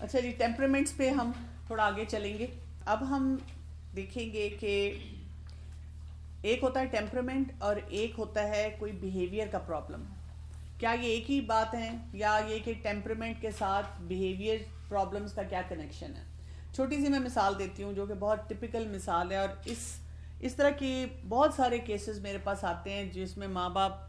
اچھا جی، ٹیمپرمنٹس پہ ہم تھوڑا آگے چلیں گے. اب ہم دیکھیں گے کہ ایک ہوتا ہے ٹیمپرمنٹ اور ایک ہوتا ہے کوئی بیہیویئر کا پرابلم. کیا یہ ایک ہی بات ہے یا یہ کہ ٹیمپرمنٹ کے ساتھ بیہیویئر پرابلمس کا کیا کنیکشن ہے؟ چھوٹی سی میں مثال دیتی ہوں جو کہ بہت ٹپیکل مثال ہے، اور اس طرح کی بہت سارے کیسز میرے پاس آتے ہیں جس میں ماں باپ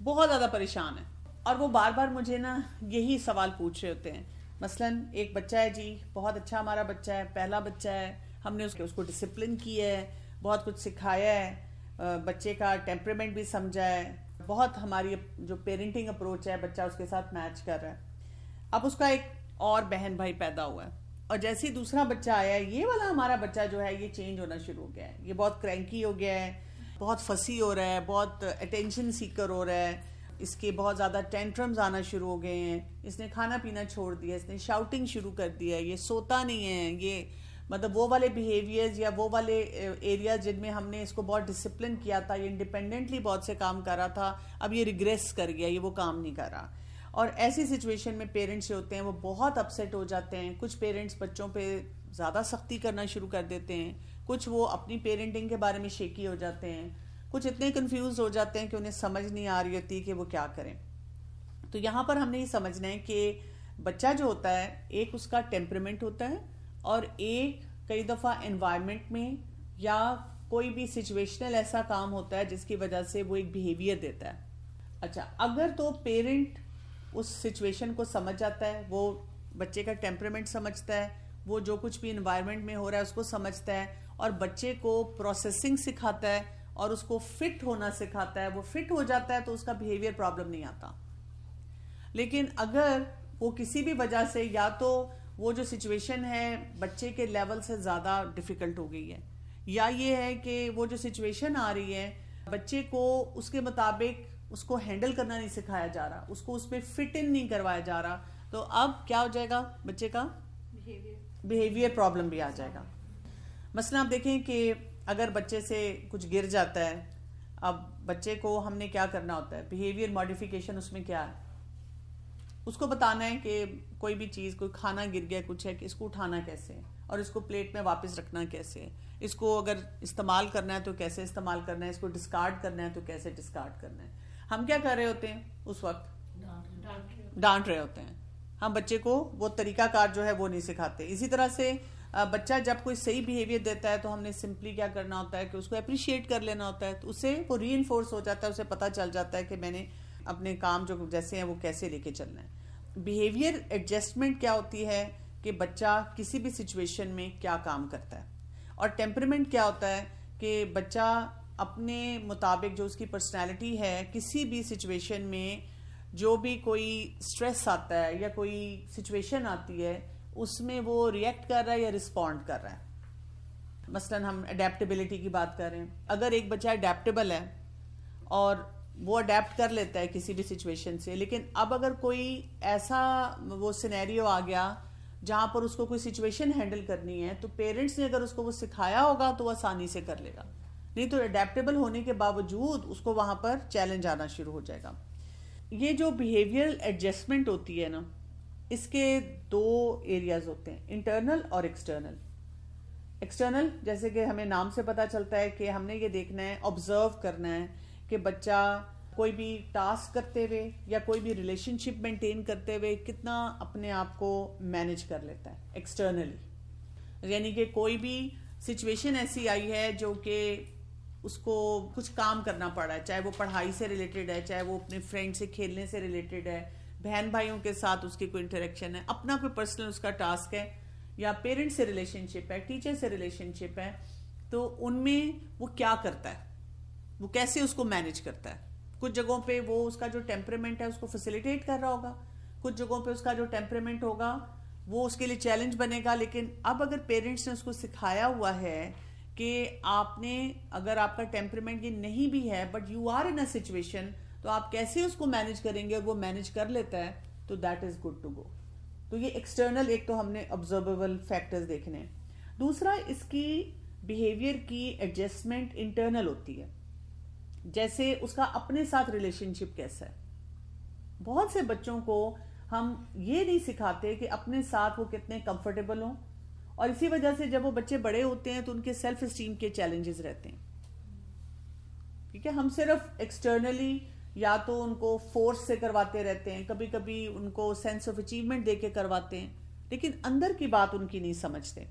بہت زیادہ پریشان ہیں اور وہ بار بار مجھے یہی سوال پوچھ رہے ہوتے ہیں. مثلا ایک بچہ ہے جی، بہت اچھا ہمارا بچہ ہے، پہلا بچہ ہے، ہم نے اس کو ڈسپلن کیا ہے، بہت کچھ سکھایا ہے، بچے کا ٹیمپرمنٹ بھی سمجھا ہے، بہت ہماری جو پیرنٹنگ اپروچ ہے بچہ اس کے ساتھ میچ کر رہا ہے. اب اس کا ایک اور بہن بھائی پیدا ہوا ہے، اور جیسے ہی دوسرا بچہ آیا ہے، یہ والا ہمارا بچہ جو ہے یہ چینج ہونا شروع ہو گیا ہے. یہ بہت کرینکی ہو گیا ہے، بہت فسی ہو رہا ہے، بہت اٹینشن سیکر ہو رہا ہے، اس کے بہت زیادہ ٹینٹرمز آنا شروع ہو گئے ہیں، اس نے کھانا پینا چھوڑ دیا، اس نے شاؤٹنگ شروع کر دیا، یہ سوتا نہیں ہے. یہ مطلب وہ والے بیہیویئرز یا وہ والے ایریاز جن میں ہم نے اس کو بہت ڈسپلن کیا تھا، یہ انڈیپینڈنٹلی بہت سے کام کر رہا تھا، اب یہ ریگریس کر گیا، یہ وہ کام نہیں کر رہا. اور ایسی سچویشن میں پیرنٹس جو ہوتے ہیں وہ بہت اپسیٹ ہو جاتے ہیں. کچھ پیرنٹس بچوں پہ زیادہ سختی کرنا شروع کر دیتے ہیں، کچھ وہ اپنی پیرنٹنگ کے بارے میں شیکی ہو جاتے ہیں، کچھ اتنے کنفیوز ہو جاتے ہیں کہ انہیں سمجھ نہیں آ رہی ہوتی کہ وہ کیا کریں. تو یہاں پر ہم نے یہ سمجھنا ہے کہ بچہ جو ہوتا ہے ایک اس کا ٹیمپرمنٹ ہوتا ہے، اور ایک کئی دفعہ انوائرمنٹ میں یا کوئی بھی سچویشنل ایسا کام ہوتا ہے جس کی وجہ سے وہ ایک بیہیویئر دیتا ہے. اچھا، اگر تو پیرنٹ اس سچویشن کو سمجھ جاتا ہے، وہ بچے کا ٹیمپرمنٹ سمجھتا ہے، وہ جو کچھ بھی انوائرمنٹ میں ہو رہا ہے اس کو سمجھتا ہے، اور بچے کو پروسیسنگ سکھاتا ہے اور اس کو فٹ ہونا سکھاتا ہے، وہ فٹ ہو جاتا ہے تو اس کا بیہیویئر پرابلم نہیں آتا. لیکن اگر وہ کسی بھی وجہ سے یا تو وہ جو سچویشن ہے بچے کے لیول سے زیادہ ڈیفیکلٹ ہو گئی ہے، یا یہ ہے کہ وہ جو سچویشن آ رہی ہے بچے کو اس کے مطابق اس کو ہینڈل کرنا نہیں سکھایا جا رہا، اس کو اس پہ فٹ ان نہیں کروایا جا رہا، تو اب کیا ہو جائے گا؟ بچے کا بیہیویئر پرابلم بھی آ جائے گا. مثلا آپ دیکھیں کہ اگر بچے سے کچھ گر جاتا ہے، اب بچے کو ہم نے کیا کرنا ہوتا ہے؟ بیہیویئر ماڈیفیکیشن اس میں کیا ہے؟ اس کو بتانا ہے کہ کوئی بھی چیز، کوئی کھانا گر گیا کچھ ہے، کہ اس کو اٹھانا کیسے ہے اور اس کو پلیٹ میں واپس رکھنا کیسے ہے، اس کو اگر استعمال کرنا ہے تو کیسے استعمال کرنا ہے، اس کو ڈسکارڈ کرنا ہے تو کیسے ڈسکارڈ کرنا ہے. ہم کیا کر رہے ہوتے ہیں اس وقت؟ ڈانٹ رہے ہوتے ہیں. ہم بچے کو وہ طریقہ کار جو ہے وہ نہیں سکھاتے. اسی طرح سے بچہ جب کوئی صحیح بیہیویئر دیتا ہے تو ہم نے سمپلی کیا کرنا ہوتا ہے کہ اس کو اپریشیٹ کر لینا ہوتا ہے، تو اس سے وہ ری انفورس ہو جاتا ہے، اسے پتہ چل جاتا ہے کہ میں نے اپنے کام جو جیسے ہیں وہ کیسے لے کے چلنا ہے. بیہیویئر ایڈجسٹمنٹ کیا ہوتی ہے کہ بچہ کسی بھی سچویشن میں کیا کام کرتا ہے، اور ٹیمپرمنٹ کیا ہوتا ہے کہ بچہ اپنے مطابق جو اس کی پرسنالٹی ہے کسی بھی سچویشن میں جو بھی کوئی سٹریس آتا ہے یا کوئی سچویشن آتی ہے اس میں وہ ریئیکٹ کر رہا ہے یا رسپونڈ کر رہا ہے. مثلا ہم اڈیپٹیبلٹی کی بات کر رہے ہیں. اگر ایک بچہ اڈیپٹیبل ہے اور وہ اڈیپٹ کر لیتا ہے کسی بھی سچویشن سے، لیکن اب اگر کوئی ایسا وہ سینیریو آ گیا جہاں پر اس کو کوئی سچویشن ہینڈل کرنی ہے تو پیرنٹس نے اگر اس کو وہ سکھایا ہوگا تو وہ آسانی سے کر لے گا، نہیں تو اڈیپٹیبل ہونے کے باوجود اس کو وہاں پر چیلنج آنا شروع ہو جائے گا. یہ جو بیہیویئرل ایڈجسٹمنٹ ہوتی ہے نا، اس کے دو ایریاز ہوتے ہیں، انٹرنل اور ایکسٹرنل. ایکسٹرنل جیسے کہ ہمیں نام سے پتہ چلتا ہے کہ ہم نے یہ دیکھنا ہے، آبزرو کرنا ہے کہ بچہ کوئی بھی ٹاسک کرتے ہوئے یا کوئی بھی ریلیشن شپ مینٹین کرتے ہوئے کتنا اپنے آپ کو مینج کر لیتا ہے ایکسٹرنلی. یعنی کہ کوئی بھی سچویشن ایسی آئی ہے جو کہ اس کو کچھ کام کرنا پڑا ہے، چاہے وہ پڑھائی سے ریلیٹڈ ہے، چاہے وہ اپنے فرینڈ سے کھیلنے سے ریلیٹڈ ہے، بہن بھائیوں کے ساتھ اس کی کوئی انٹریکشن ہے، اپنا کوئی پرسنل اس کا ٹاسک ہے، یا پیرنٹ سے ریلیشن شپ ہے، ٹیچر سے ریلیشن شپ ہے، تو ان میں وہ کیا کرتا ہے، وہ کیسے اس کو مینج کرتا ہے. کچھ جگہوں پہ وہ اس کا جو ٹیمپرمنٹ ہے اس کو فیسیلیٹیٹ کر رہا ہوگا، کچھ جگہوں پہ اس کا جو ٹیمپرمنٹ ہوگا وہ اس کے لیے چیلنج بنے گا. لیکن اب اگر پیرنٹس نے اس کو سکھایا ہوا ہے کہ آپ نے، اگر آپ کا ٹیمپرمنٹ یہ نہیں بھی ہے but you are in a situation, تو آپ کیسے اس کو مینج کریں گے، اور وہ مینج کر لیتا ہے تو that is good to go. تو یہ ایکسٹرنل ایک تو ہم نے آبزرویبل فیکٹرز دیکھنے ہیں. دوسرا اس کی بیہیویئر کی ایڈجسٹمنٹ انٹرنل ہوتی ہے، جیسے اس کا اپنے ساتھ ریلیشن شپ کیسا ہے. بہت سے بچوں کو ہم یہ نہیں سکھاتے کہ اپنے ساتھ وہ کتنے کمفرٹیبل ہوں, اور اسی وجہ سے جب وہ بچے بڑے ہوتے ہیں تو ان کے سیلف اسٹیم کے چیلنجز رہتے ہیں. ٹھیک ہے, ہم صرف ایکسٹرنلی یا تو ان کو فورس سے کرواتے رہتے ہیں, کبھی کبھی ان کو سینس آف اچیومنٹ دے کے کرواتے ہیں, لیکن اندر کی بات ان کی نہیں سمجھتے.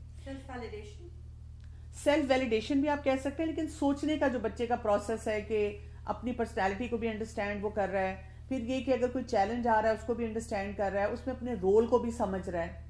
سیلف ویلیڈیشن بھی آپ کہہ سکتے ہیں, لیکن سوچنے کا جو بچے کا پروسیس ہے کہ اپنی پرسنالٹی کو بھی انڈرسٹینڈ وہ کر رہا ہے, پھر یہ کہ اگر کوئی چیلنج آ رہا ہے اس کو بھی انڈرسٹینڈ کر رہا ہے, اس میں اپنے رول کو بھی سمجھ رہا ہے,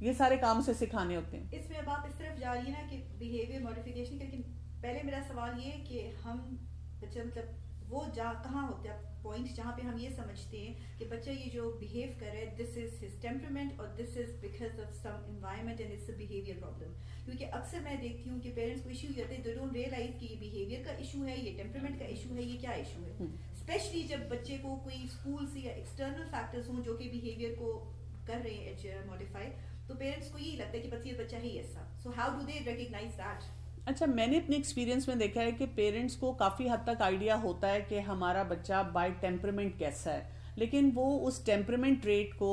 یہ سارے کام اسے سکھانے ہوتے ہیں. اس میں اب آپ اس طرف جا رہی ہیں نا کہ بیہیویئر موڈیفیکیشن, لیکن پہلے میرا سوال یہ کہ ہم بچہ مطلب وہ کہاں ہوتے ہیں پوائنٹ جہاں پہ ہم یہ سمجھتے ہیں کہ بچہ یہ جو بہیو کر رہا ہے دس از ہز ٹیمپرمنٹ اور this is because of some environment and it's a behaviour problem. کیونکہ اکثر میں دیکھتی ہوں کہ پیرنٹس کو ایشو یہ ہوتے ہیں, دے ڈونٹ ریئلائز کہ یہ بیہیویئر کا ایشو ہے, یہ ٹیمپرمنٹ کا ایشو ہے, یہ کیا ایشو ہے. اسپیشلی جب بچے کو کوئی اسکول سے یا ایکسٹرنل فیکٹرز ہوں جو کہ بیہیویئر کو کر رہے ہیں ماڈیفائی, تو پیرنٹس کو یہی لگتا ہے کہ بس یہ بچہ ہی ایسا. So how do they recognise that? اچھا, میں نے اپنے ایکسپیرینس میں دیکھا ہے کہ پیرنٹس کو کافی حد تک آئیڈیا ہوتا ہے کہ ہمارا بچہ بائی ٹیمپرمنٹ کیسا ہے, لیکن وہ اس ٹیمپرمنٹ ریٹ کو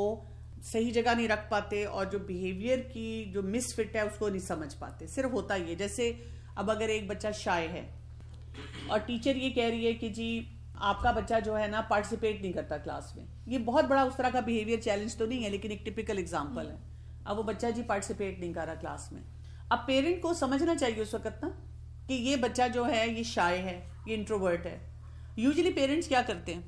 صحیح جگہ نہیں رکھ پاتے, اور جو بیہیویئر کی جو مس فٹ ہے اس کو نہیں سمجھ پاتے. صرف ہوتا یہ, جیسے اب اگر ایک بچہ شائع ہے اور ٹیچر یہ کہہ رہی ہے کہ جی آپ کا بچہ جو ہے نا پارٹیسپیٹ نہیں کرتا کلاس میں, یہ بہت بڑا اس طرح کا بیہیویئر چیلنج تو نہیں ہے, لیکن ایک ٹپیکل ایگزامپل ہے. اب وہ بچہ جی پارٹیسپیٹ نہیں کر رہا کلاس میں. اب پیرنٹ کو سمجھنا چاہیے اس وقت نا کہ یہ بچہ جو ہے یہ شائع ہے, یہ انٹروورٹ ہے. یوزلی پیرنٹس کیا کرتے ہیں,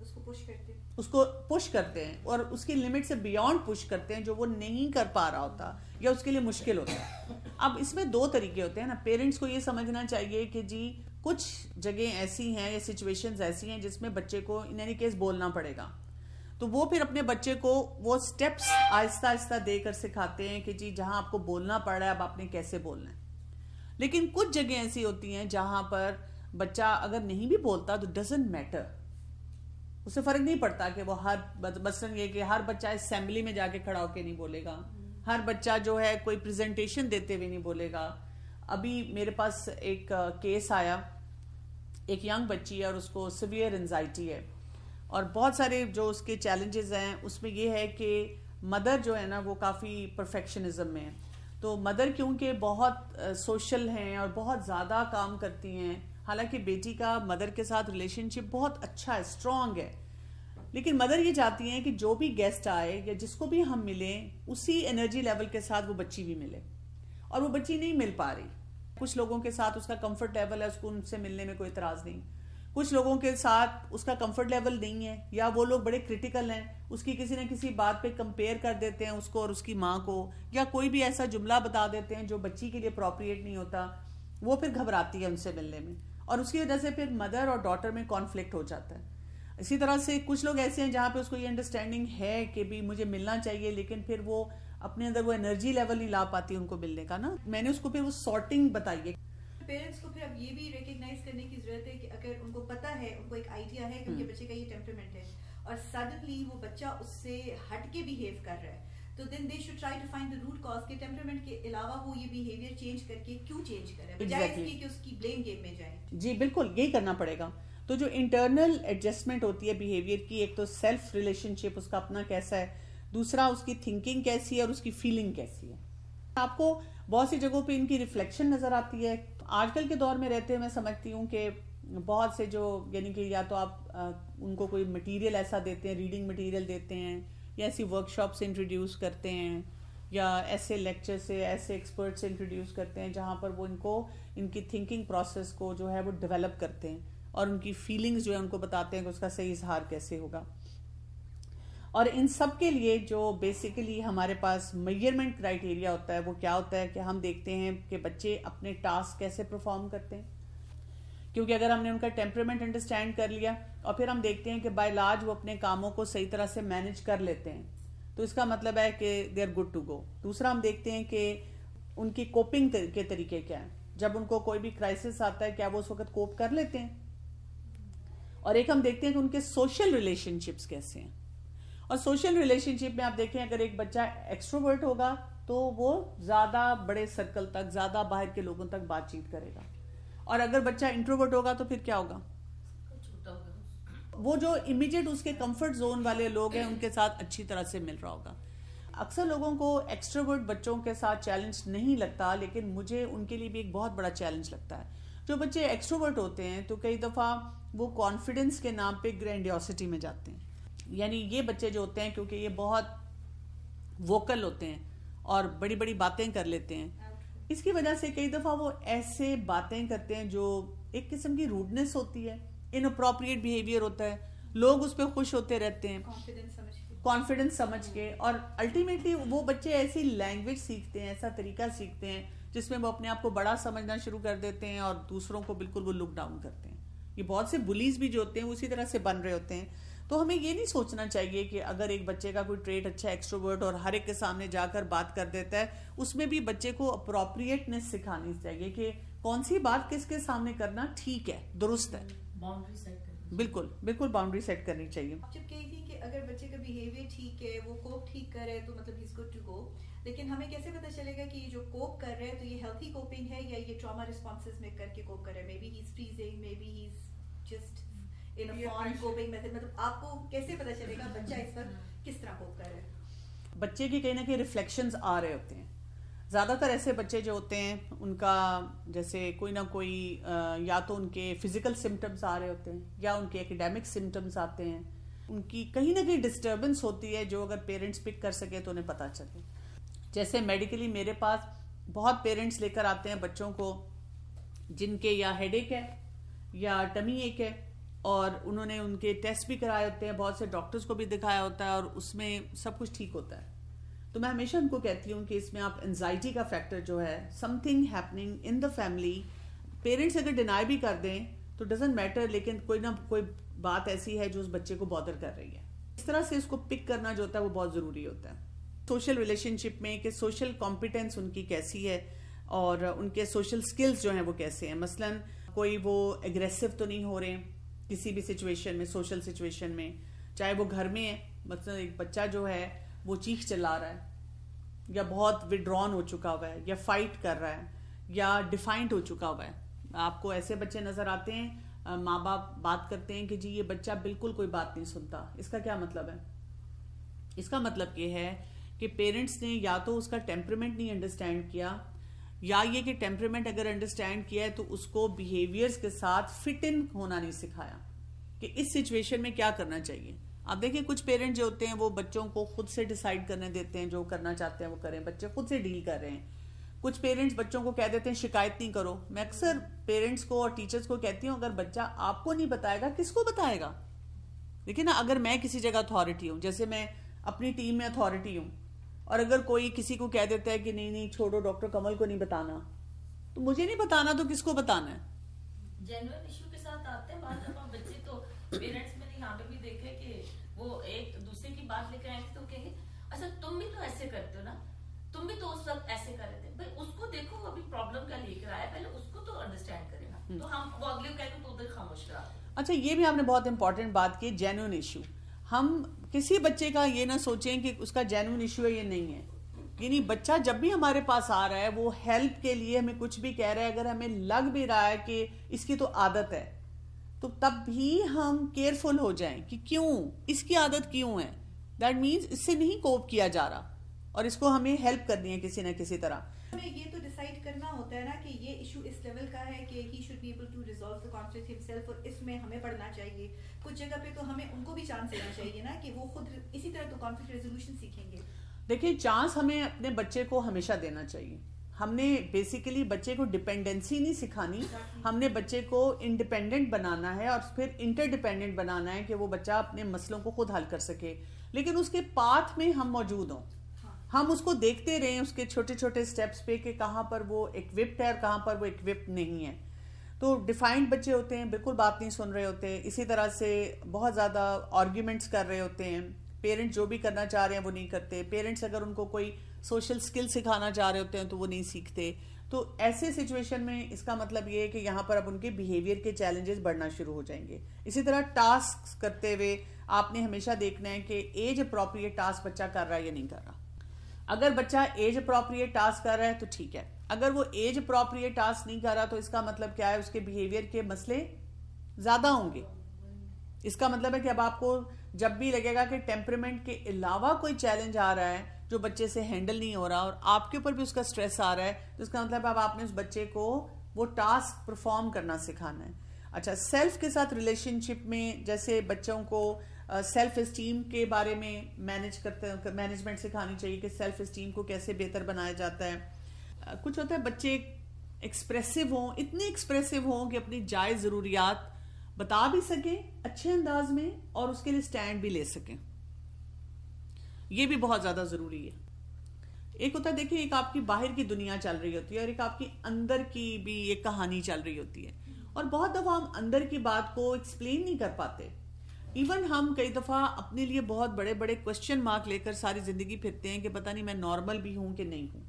اس کو پش کرتے ہیں اور اس کی لمٹ سے بیونڈ پش کرتے ہیں, جو وہ نہیں کر پا رہا ہوتا یا اس کے لیے مشکل ہوتا ہے. اب اس میں دو طریقے ہوتے ہیں نا. پیرنٹس کو یہ سمجھنا چاہیے کہ جی کچھ جگہیں ایسی ہیں یا سچویشنز ایسی ہیں جس میں بچے کو ان اینی کیس بولنا پڑے گا, تو وہ پھر اپنے بچے کو وہ سٹیپس آہستہ آہستہ دے کر سکھاتے ہیں کہ جی جہاں آپ کو بولنا پڑ رہا ہے اب آپ نے کیسے بولنا ہے. لیکن کچھ جگہیں ایسی ہوتی ہیں جہاں پر بچہ اگر نہیں بھی بولتا تو ڈزنٹ میٹر, اسے فرق نہیں پڑتا کہ وہ ہر مثلاً یہ کہ ہر بچہ اسمبلی میں جا کے کھڑا ہو کے نہیں بولے گا, ہر بچہ جو ہے کوئی پریزنٹیشن دیتے ہوئے نہیں بولے گا. ابھی میرے پاس ایک کیس آیا, ایک ینگ بچی ہے اور اس کو سیویئر انزائٹی ہے, اور بہت سارے جو اس کے چیلنجز ہیں اس میں یہ ہے کہ مدر جو ہے نا وہ کافی پرفیکشنزم میں ہے. تو مدر کیونکہ بہت سوشل ہیں اور بہت زیادہ کام کرتی ہیں, حالانکہ بیٹی کا مدر کے ساتھ ریلیشن شپ بہت اچھا ہے, اسٹرانگ ہے, لیکن مدر یہ چاہتی ہیں کہ جو بھی گیسٹ آئے یا جس کو بھی ہم ملیں اسی انرجی لیول کے ساتھ وہ بچی بھی ملے, اور وہ بچی نہیں مل پا رہی. کچھ لوگوں کے ساتھ اس کا کمفرٹ لیول ہے, اس کو ان سے ملنے میں کوئی اعتراض نہیں, کچھ لوگوں کے ساتھ اس کا کمفرٹ لیول نہیں ہے, یا وہ لوگ بڑے کرٹیکل ہیں, اس کی کسی نہ کسی بات پہ کمپیئر کر دیتے ہیں اس کو اور اس کی ماں کو, یا کوئی بھی ایسا جملہ بتا دیتے ہیں جو بچی کے لیے اپروپریٹ نہیں ہوتا, وہ پھر گھبراتی ہے ان سے ملنے میں, اور اس کی وجہ سے پھر مدر اور ڈاٹر میں کانفلکٹ ہو جاتا ہے. اسی طرح سے کچھ لوگ ایسے ہیں جہاں پہ اس کو یہ انڈرسٹینڈنگ ہے کہ بھی مجھے ملنا چاہیے, لیکن پھر وہ اپنے اندر وہ انرجی لیول نہیں لا پاتی ان کو ملنے کا نا. میں نے اس کو پھر وہ سارٹنگ بتائی ہے. پیرنٹس کو پھر اب یہ بھی ریکگنائز کرنے کی ضرورت ہے کہ اگر ان کو پتا ہے, ان کو ایک آئیڈیا ہے کہ ان کے بچے کا یہ ٹیمپرمنٹ ہے, اور سڈنلی وہ بچہ اس سے ہٹ کے بیہیو کر رہا ہے, تو then they should try to find the root cause کہ ٹیمپرمنٹ کے علاوہ وہ یہ بیہیویئر چینج کر کے کیوں چینج کر رہا ہے, بجائے اس لیے کہ اس کی بلیم گیم میں جائیں. جی بالکل یہی کرنا پڑے گا. تو جو انٹرنل ایڈجسٹمنٹ ہوتی ہے بیہیویئر کی, ایک تو سیلف ریلیشن شپ اس کا اپنا کیسا ہے, دوسرا اس کی تھنکنگ کیسی ہے اور اس کی فیلنگ کیسی ہے. آپ کو بہت سی جگہوں پہ ان کی ریفلیکشن نظر آتی ہے. آج کل کے دور میں رہتے ہوئے میں سمجھتی ہوں کہ بہت سے جو یعنی کہ یا تو آپ ان کو کوئی مٹیریل ایسا دیتے ہیں, ریڈنگ مٹیریل دیتے ہیں, یا ایسی ورک شاپس انٹروڈیوس کرتے ہیں, یا ایسے لیکچر سے ایسے ایکسپرٹ سے انٹروڈیوس کرتے ہیں جہاں پر وہ ان کو ان کی تھنکنگ پروسیس کو جو ہے وہ ڈیولپ کرتے ہیں, اور ان کی فیلنگز جو ہے ان کو بتاتے ہیں کہ اس کا صحیح اظہار کیسے ہوگا. اور ان سب کے لیے جو بیسیکلی ہمارے پاس میجرمنٹ کرائیٹیریا ہوتا ہے وہ کیا ہوتا ہے کہ ہم دیکھتے ہیں کہ بچے اپنے ٹاسک کیسے پرفارم کرتے ہیں, کیونکہ اگر ہم نے ان کا ٹیمپرمنٹ انڈرسٹینڈ کر لیا اور پھر ہم دیکھتے ہیں کہ بائی لارج وہ اپنے کاموں کو صحیح طرح سے مینج کر لیتے ہیں, تو اس کا مطلب ہے کہ they are good to go. دوسرا ہم دیکھتے ہیں کہ ان کی کوپنگ کے طریقے کیا ہیں, جب ان کو کوئی بھی کرائسس آتا ہے کیا وہ اس وقت کوپ کر لیتے ہیں. اور ایک ہم دیکھتے ہیں کہ ان کے سوشل ریلیشن شپس کیسے ہیں, اور سوشل ریلیشن شپ میں آپ دیکھیں اگر ایک بچہ ایکسٹروورٹ ہوگا تو وہ زیادہ بڑے سرکل تک, زیادہ باہر کے لوگوں تک بات چیت کرے گا, اور اگر بچہ انٹروورٹ ہوگا تو پھر کیا ہوگا, وہ جو امیڈیٹ اس کے کمفرٹ زون والے لوگ ہیں ان کے ساتھ اچھی طرح سے مل رہا ہوگا. اکثر لوگوں کو ایکسٹروورٹ بچوں کے ساتھ چیلنج نہیں لگتا, لیکن مجھے ان کے لیے بھی ایک بہت بڑا چیلنج لگتا ہے. جو بچے ایکسٹروورٹ ہوتے ہیں تو کئی دفعہ وہ کانفیڈنس کے نام پہ گرینڈیوسٹی میں جاتے ہیں. یعنی یہ بچے جو ہوتے ہیں کیونکہ یہ بہت ووکل ہوتے ہیں اور بڑی بڑی باتیں کر لیتے ہیں, اس کی وجہ سے کئی دفعہ وہ ایسے باتیں کرتے ہیں جو ایک قسم کی روڈنس ہوتی ہے, اناپروپریٹ بیہیویئر ہوتا ہے, لوگ اس پہ خوش ہوتے رہتے ہیں کانفیڈنس سمجھ کے, اور الٹیمیٹلی وہ بچے ایسی لینگویج سیکھتے ہیں, ایسا طریقہ سیکھتے ہیں جس میں وہ اپنے آپ کو بڑا سمجھنا شروع کر دیتے ہیں اور دوسروں کو بالکل وہ لک ڈاؤن کرتے ہیں. یہ بہت سے بلیز بھی جو ہوتے ہیں اسی طرح سے بن رہے ہوتے ہیں. تو ہمیں یہ نہیں سوچنا چاہیے کہ اگر ایک بچے کا کوئی ٹریٹ اچھا ایکسٹروورٹ اور ہر ایک کے سامنے جا کر بات کر دیتا ہے, اس میں بھی بچے کو اپروپریٹنس سکھانی چاہیے کہ کون سی بات کس کے سامنے کرنا ٹھیک ہے, درست ہے. باؤنڈری سیٹ کرنی, بالکل بالکل باؤنڈری سیٹ کرنی چاہیے. جب کہی تھی کہ اگر بچے کا بیہیویئر ٹھیک ہے, وہ کوپ ٹھیک کر رہے ہے تو مطلب ہی از گڈ ٹو گو, لیکن ہمیں کیسے پتہ چلے گا کہ یہ جو کوپ کر رہے ہیں تو یہ ہیلتھی کوپنگ ہے یا یہ ٹراما رسپانسز میں کر کے کوپ کر رہے ہیں. May be he is freezing, may be he is just in a fun coping method. مطلب آپ کو کیسے پتہ چلے گا بچہ اس وقت کس طرح کوپ کر رہا ہے؟ بچے کی کہیں نہ کہیں ریفلیکشنز آ رہے ہوتے ہیں. زیادہ تر ایسے بچے جو ہوتے ہیں ان کا جیسے کوئی نہ کوئی یا تو ان کے فزیکل سمٹمز آ رہے ہوتے ہیں یا ان کے ایکیڈیمک سمٹمز آتے ہیں, ان کی کہیں نہ کہیں ڈسٹربنس ہوتی ہے جو اگر پیرنٹس پک کر سکے تو انہیں پتہ چلے. جیسے میڈیکلی میرے پاس بہت پیرنٹس لے کر آتے ہیں بچوں کو جن کے یا ہیڈ ایک ہے یا ٹمی ایک ہے, اور انہوں نے ان کے ٹیسٹ بھی کرائے ہوتے ہیں, بہت سے ڈاکٹرز کو بھی دکھایا ہوتا ہے اور اس میں سب کچھ ٹھیک ہوتا ہے. تو میں ہمیشہ ان کو کہتی ہوں کہ اس میں آپ انزائٹی کا فیکٹر جو ہے, some thing happening in the family, parents اگر ڈینائی بھی کر دیں تو ڈزنٹ میٹر, لیکن کوئی نہ کوئی بات ایسی ہے جو اس بچے کو بادر کر رہی ہے. اس طرح سے اس کو پک کرنا جو ہوتا ہے وہ بہت ضروری ہوتا ہے سوشل ریلیشن شپ میں, کہ سوشل کمپیٹنس ان کی کیسی ہے اور ان کے سوشل سکلز جو ہیں وہ کیسے ہیں. مثلاً کوئی وہ اگریسو تو نہیں ہو رہے کسی بھی سچویشن میں, سوشل سچویشن میں, چاہے وہ گھر میں ہے, مثلا ایک بچہ جو ہے وہ چیخ چلا رہا ہے یا بہت وڈران ہو چکا ہوا ہے یا فائٹ کر رہا ہے یا ڈیفائنٹ ہو چکا ہوا ہے. آپ کو ایسے بچے نظر آتے ہیں, ماں باپ بات کرتے ہیں کہ جی یہ بچہ بالکل کوئی بات نہیں سنتا. اس کا کیا مطلب ہے؟ اس کا مطلب یہ ہے کہ پیرنٹس نے یا تو اس کا ٹیمپرمنٹ نہیں انڈرسٹینڈ کیا, یا یہ کہ ٹیمپرمنٹ اگر انڈرسٹینڈ کیا ہے تو اس کو بیہیویئرز کے ساتھ فٹ ان ہونا نہیں سکھایا کہ اس سچویشن میں کیا کرنا چاہیے. آپ دیکھیں کچھ پیرنٹ جو ہوتے ہیں وہ بچوں کو خود سے ڈیسائیڈ کرنے دیتے ہیں, جو کرنا چاہتے ہیں وہ کریں, بچے خود سے ڈیل کر رہے ہیں. کچھ پیرنٹس بچوں کو کہہ دیتے ہیں شکایت نہیں کرو. میں اکثر پیرنٹس کو اور ٹیچرز کو کہتی ہوں اگر بچہ آپ کو نہیں بتائے گا کس کو بتائے گا؟ لیکن نا اگر میں کسی جگہ اتھارٹی ہوں, جیسے میں اپنی ٹیم میں اتھارٹی ہوں, اور اگر کوئی کسی کو کہہ دیتا ہے کہ نہیں نہیں چھوڑو ڈاکٹر کمل کو نہیں بتانا, تو مجھے نہیں بتانا تو کس کو بتانا ہے؟ جینوئن ایشو کے ساتھ آتے ہیں بعض دفعہ بچے, تو پیرنٹس میں نے یہاں پہ بھی دیکھے کہ وہ ایک دوسرے کی بات لے کر آئیں گے تو کہیں گے اچھا تم بھی تو ایسے کرتے ہو نا, تم بھی تو اس وقت ایسے کر رہے تھے. بھائی اس کو دیکھو وہ ابھی پرابلم کیا لے کر آیا, پہلے اس کو تو انڈرسٹینڈ کرے نا, تو ہم وہ اگلے کو کہتے تو ادھر خاموش رہا. اچھا یہ بھی آپ نے بہت امپورٹنٹ بات کی, جینوئن ایشو. ہم کسی بچے کا یہ نہ سوچیں کہ اس کا جینوئن ایشو ہے, یہ نہیں ہے. یعنی بچہ جب بھی ہمارے پاس آ رہا ہے وہ ہیلپ کے لیے ہمیں کچھ بھی کہہ رہا ہے, اگر ہمیں لگ بھی رہا ہے کہ اس کی تو عادت ہے, تو تب بھی ہم کیئرفل ہو جائیں کہ کیوں, اس کی عادت کیوں ہے. دیٹ مینز اس سے نہیں کوپ کیا جا رہا اور اس کو ہمیں ہیلپ کرنی ہے کسی نہ کسی طرح. ہمیں یہ تو ڈیسائیڈ کرنا ہوتا ہے نا کہ یہ ایشو اس لیول کا ہے کہ he should be able to resolve the conflict himself, اور اس میں ہمیں پڑھنا چاہیے. کچھ جگہ پہ تو ہمیں ان کو بھی چانس دینا چاہیے نا کہ وہ خود اسی طرح تو کانفلکٹ ریزولوشن سیکھیں گے. دیکھیں چانس ہمیں اپنے بچے کو ہمیشہ دینا چاہیے. ہم نے بیسیکلی بچے کو ڈپینڈنسی نہیں سکھانی, ہم نے بچے کو انڈیپینڈنٹ بنانا ہے اور پھر انٹر ڈیپینڈنٹ بنانا ہے کہ وہ بچہ اپنے مسئلوں کو خود حل کر سکے, لیکن اس کے پاتھ میں ہم موجود ہوں. ہم اس کو دیکھتے رہیں اس کے چھوٹے چھوٹے سٹیپس پہ کہ کہاں پر وہ ایکوپڈ ہے اور کہاں پر وہ ایکوپڈ نہیں ہے. تو ڈیفائنڈ بچے ہوتے ہیں, بالکل بات نہیں سن رہے ہوتے, اسی طرح سے بہت زیادہ آرگیومنٹس کر رہے ہوتے ہیں. پیرنٹس جو بھی کرنا چاہ رہے ہیں وہ نہیں کرتے. پیرنٹس اگر ان کو کوئی سوشل سکل سکھانا چاہ رہے ہوتے ہیں تو وہ نہیں سیکھتے. تو ایسے سچویشن میں اس کا مطلب یہ ہے کہ یہاں پر اب ان کے بیہیویئر کے چیلنجز بڑھنا شروع ہو جائیں گے. اسی طرح ٹاسک کرتے ہوئے آپ نے ہمیشہ دیکھنا ہے کہ ایج اپروپریٹ ٹاسک بچہ کر رہا ہے یا نہیں کر رہا. اگر بچہ ایج اپروپریٹ ٹاسک کر رہا ہے تو ٹھیک ہے, اگر وہ ایج اپروپریٹ ٹاسک نہیں کر رہا تو اس کا مطلب کیا ہے, اس کے بیہیویئر کے مسئلے زیادہ ہوں گے. اس کا مطلب ہے کہ اب آپ کو جب بھی لگے گا کہ ٹیمپرمنٹ کے علاوہ کوئی چیلنج آ رہا ہے جو بچے سے ہینڈل نہیں ہو رہا اور آپ کے اوپر بھی اس کا سٹریس آ رہا ہے، تو اس کا مطلب اب آپ نے اس بچے کو وہ ٹاسک پرفارم کرنا سکھانا ہے. اچھا، سیلف کے ساتھ ریلیشن شپ میں جیسے بچوں کو سیلف اسٹیم کے بارے میں مینجمنٹ سکھانی چاہیے کہ سیلف اسٹیم کو کیسے بہتر بنایا جاتا ہے. کچھ ہوتا ہے بچے ایکسپریسو ہوں، اتنے ایکسپریسو ہوں کہ اپنی جائز ضروریات بتا بھی سکیں اچھے انداز میں اور اس کے لیے سٹینڈ بھی لے سکیں. یہ بھی بہت زیادہ ضروری ہے. ایک ہوتا ہے دیکھیں، ایک آپ کی باہر کی دنیا چل رہی ہوتی ہے اور ایک آپ کی اندر کی بھی ایک کہانی چل رہی ہوتی ہے، اور بہت دفعہ ہم اندر کی بات کو ایکسپلین نہیں کر پاتے. ایون ہم کئی دفعہ اپنے لیے بہت بڑے بڑے کوسچن مارک لے کر ساری زندگی پھرتے ہیں کہ پتہ نہیں میں نارمل بھی ہوں کہ نہیں ہوں،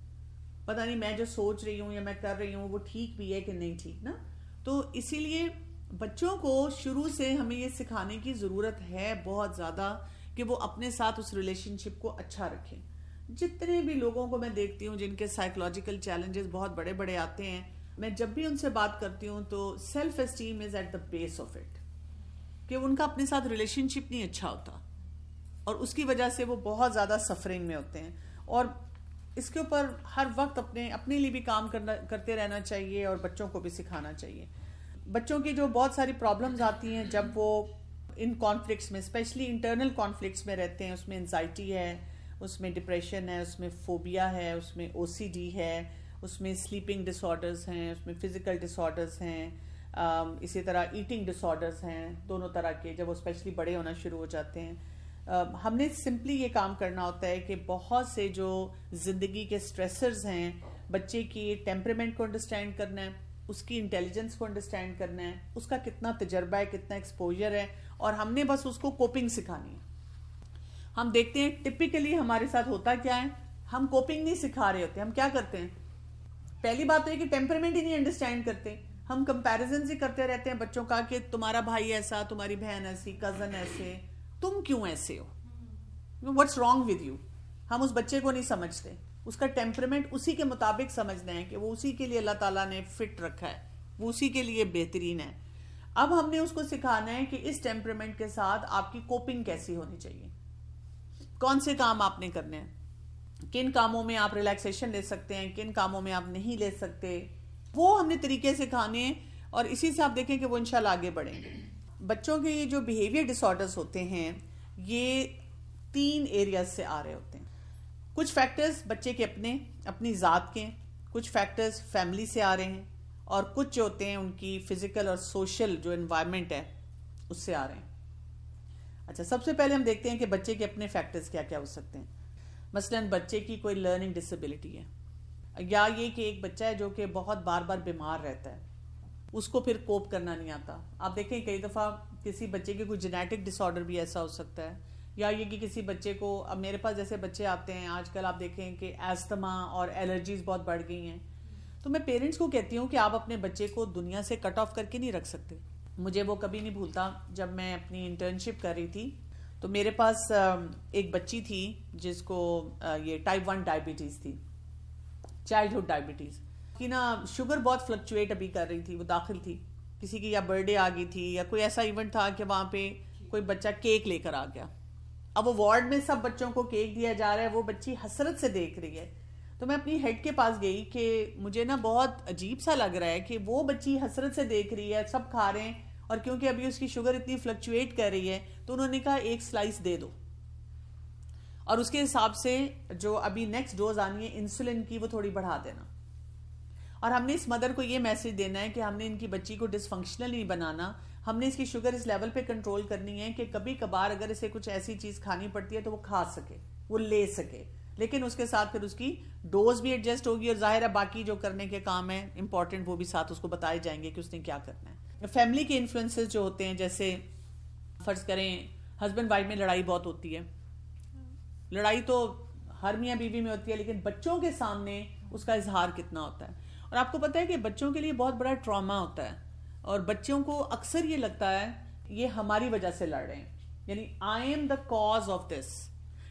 پتہ نہیں میں جو سوچ رہی ہوں یا میں کر رہی ہوں وہ ٹھیک بھی ہے کہ نہیں ٹھیک نا. تو اسی لیے بچوں کو شروع سے ہمیں یہ سکھانے کی ضرورت ہے بہت زیادہ کہ وہ اپنے ساتھ اس ریلیشن شپ کو اچھا رکھیں. جتنے بھی لوگوں کو میں دیکھتی ہوں جن کے سائیکولوجیکل چیلنجز بہت بڑے بڑے آتے ہیں، میں جب بھی ان سے بات کرتی ہوں تو self esteem is at the base of it, کہ ان کا اپنے ساتھ ریلیشن شپ نہیں اچھا ہوتا اور اس کی وجہ سے وہ بہت زیادہ سفرنگ میں ہوتے ہیں. اور اس کے اوپر ہر وقت اپنے لیے بھی کام کرتے رہنا چاہیے اور بچوں کو بھی سکھانا چاہیے. بچوں کی جو بہت ساری پرابلمز آتی ہیں جب وہ ان کانفلکٹس میں، اسپیشلی انٹرنل کانفلکٹس میں رہتے ہیں، اس میں انزائٹی ہے، اس میں ڈپریشن ہے، اس میں فوبیا ہے، اس میں او سی ڈی ہے، اس میں سلیپنگ ڈس آرڈرز ہیں، اس میں فزیکل ڈس آرڈرز ہیں، اسی طرح ایٹنگ ڈس آرڈرز ہیں، دونوں طرح کے جب وہ اسپیشلی بڑے ہونا شروع ہو جاتے ہیں. ہم نے سمپلی یہ کام کرنا ہوتا ہے کہ بہت سے جو زندگی کے سٹریسرز ہیں، بچے کی ٹیمپرمنٹ کو انڈرسٹینڈ کرنا ہے، اس کی انٹیلیجنس کو انڈرسٹینڈ کرنا ہے، اس کا کتنا تجربہ ہے، کتنا ایکسپوجر ہے، اور ہم نے بس اس کو کوپنگ سکھانی ہے. ہم دیکھتے ہیں ٹپیکلی ہمارے ساتھ ہوتا کیا ہے، ہم کوپنگ نہیں سکھا رہے ہوتے. ہم کیا کرتے ہیں، پہلی بات تو یہ کہ ٹیمپرمنٹ ہی نہیں انڈرسٹینڈ کرتے. ہم کمپیریزنز ہی کرتے رہتے ہیں بچوں کا کہ تمہارا بھائی ایسا، تمہاری بہن ایسی، کزن ایسے، تم کیوں ایسے ہو، واٹس رانگ ود یو. ہم اس بچے کو نہیں سمجھتے، اس کا ٹیمپرمنٹ اسی کے مطابق سمجھنا ہے کہ وہ اسی کے لیے اللہ تعالیٰ نے فٹ رکھا ہے، وہ اسی کے لیے بہترین ہے. اب ہم نے اس کو سکھانا ہے کہ اس ٹیمپرمنٹ کے ساتھ آپ کی کوپنگ کیسی ہونی چاہیے، کون سے کام آپ نے کرنے ہیں، کن کاموں میں آپ ریلیکسیشن لے سکتے ہیں، کن کاموں میں آپ نہیں لے سکتے. وہ ہم نے طریقے سکھانے ہیں اور اسی سے آپ دیکھیں کہ وہ انشاءاللہ آگے بڑھیں گے. بچوں کے یہ جو بیہیویئر ڈس آرڈرز ہوتے ہیں یہ 3 ایریاز سے آ رہے ہوتے ہیں. کچھ فیکٹرز بچے کے اپنی ذات کے، کچھ فیکٹرز فیملی سے آ رہے ہیں، اور کچھ جو ہوتے ہیں ان کی فزیکل اور سوشل جو انوائرمنٹ ہے اس سے آ رہے ہیں. اچھا، سب سے پہلے ہم دیکھتے ہیں کہ بچے کے اپنے فیکٹرز کیا کیا ہو سکتے ہیں. مثلا بچے کی کوئی لرننگ ڈسیبلٹی ہے، یا یہ کہ ایک بچہ ہے جو کہ بہت بار بار بیمار رہتا ہے، اس کو پھر کوپ کرنا نہیں آتا. آپ دیکھیں کئی دفعہ کسی بچے کے کوئی جینیٹک ڈس آرڈر بھی ایسا ہو سکتا ہے، یا یہ کہ کسی بچے کو، اب میرے پاس جیسے بچے آتے ہیں آج کل آپ دیکھیں کہ ایستھما اور الرجیز بہت بڑھ گئی ہیں. تو میں پیرنٹس کو کہتی ہوں کہ آپ اپنے بچے کو دنیا سے کٹ آف کر کے نہیں رکھ سکتے. مجھے وہ کبھی نہیں بھولتا، جب میں اپنی انٹرنشپ کر رہی تھی تو میرے پاس ایک بچی تھی جس کو یہ ٹائپ 1 ڈائبٹیز تھی، چائلڈہڈ ڈائبٹیز کی نا. شوگر بہت فلکچویٹ ابھی کر رہی تھی، وہ داخل تھی، کسی کی یا برتھ ڈے آ گئی تھی یا کوئی ایسا ایونٹ تھا کہ وہاں پہ کوئی بچہ کیک لے کر آ گیا. اب وہ وارڈ میں سب بچوں کو کیک دیا جا رہا ہے، وہ بچی حسرت سے دیکھ رہی ہے. تو میں اپنی ہیڈ کے پاس گئی کہ مجھے نا بہت عجیب سا لگ رہا ہے کہ وہ بچی حسرت سے دیکھ رہی ہے، سب کھا رہے ہیں، اور کیونکہ ابھی اس کی شوگر اتنی فلکچویٹ کر رہی ہے تو انہوں نے کہا ایک سلائس دے دو، اور اس کے حساب سے جو ابھی نیکسٹ ڈوز آنی ہے انسولن کی وہ تھوڑی بڑھا دینا. اور ہم نے اس مدر کو یہ میسج دینا ہے کہ ہم نے ان کی بچی کو ڈس فنکشنل نہیں بنانا، ہم نے اس کی شوگر اس لیول پہ کنٹرول کرنی ہے کہ کبھی کبھار اگر اسے کچھ ایسی چیز کھانی پڑتی ہے تو وہ کھا سکے، وہ لے سکے، لیکن اس کے ساتھ پھر اس کی ڈوز بھی ایڈجسٹ ہوگی، اور ظاہر ہے باقی جو کرنے کے کام ہیں امپورٹنٹ وہ بھی ساتھ اس کو بتائے جائیں گے کہ اس نے کیا کرنا ہے. فیملی کے انفلوئنسز جو ہوتے ہیں، جیسے فرض کریں ہسبینڈ وائف میں لڑائی بہت ہوتی ہے، لڑائی تو ہر میاں بیوی میں ہوتی ہے، لیکن بچوں کے سامنے اس کا اظہار کتنا ہوتا ہے. اور آپ کو پتہ ہے کہ بچوں کے لیے بہت بڑا ٹراما ہوتا ہے، اور بچوں کو اکثر یہ لگتا ہے یہ ہماری وجہ سے لڑ رہے ہیں، یعنی I am the cause of this,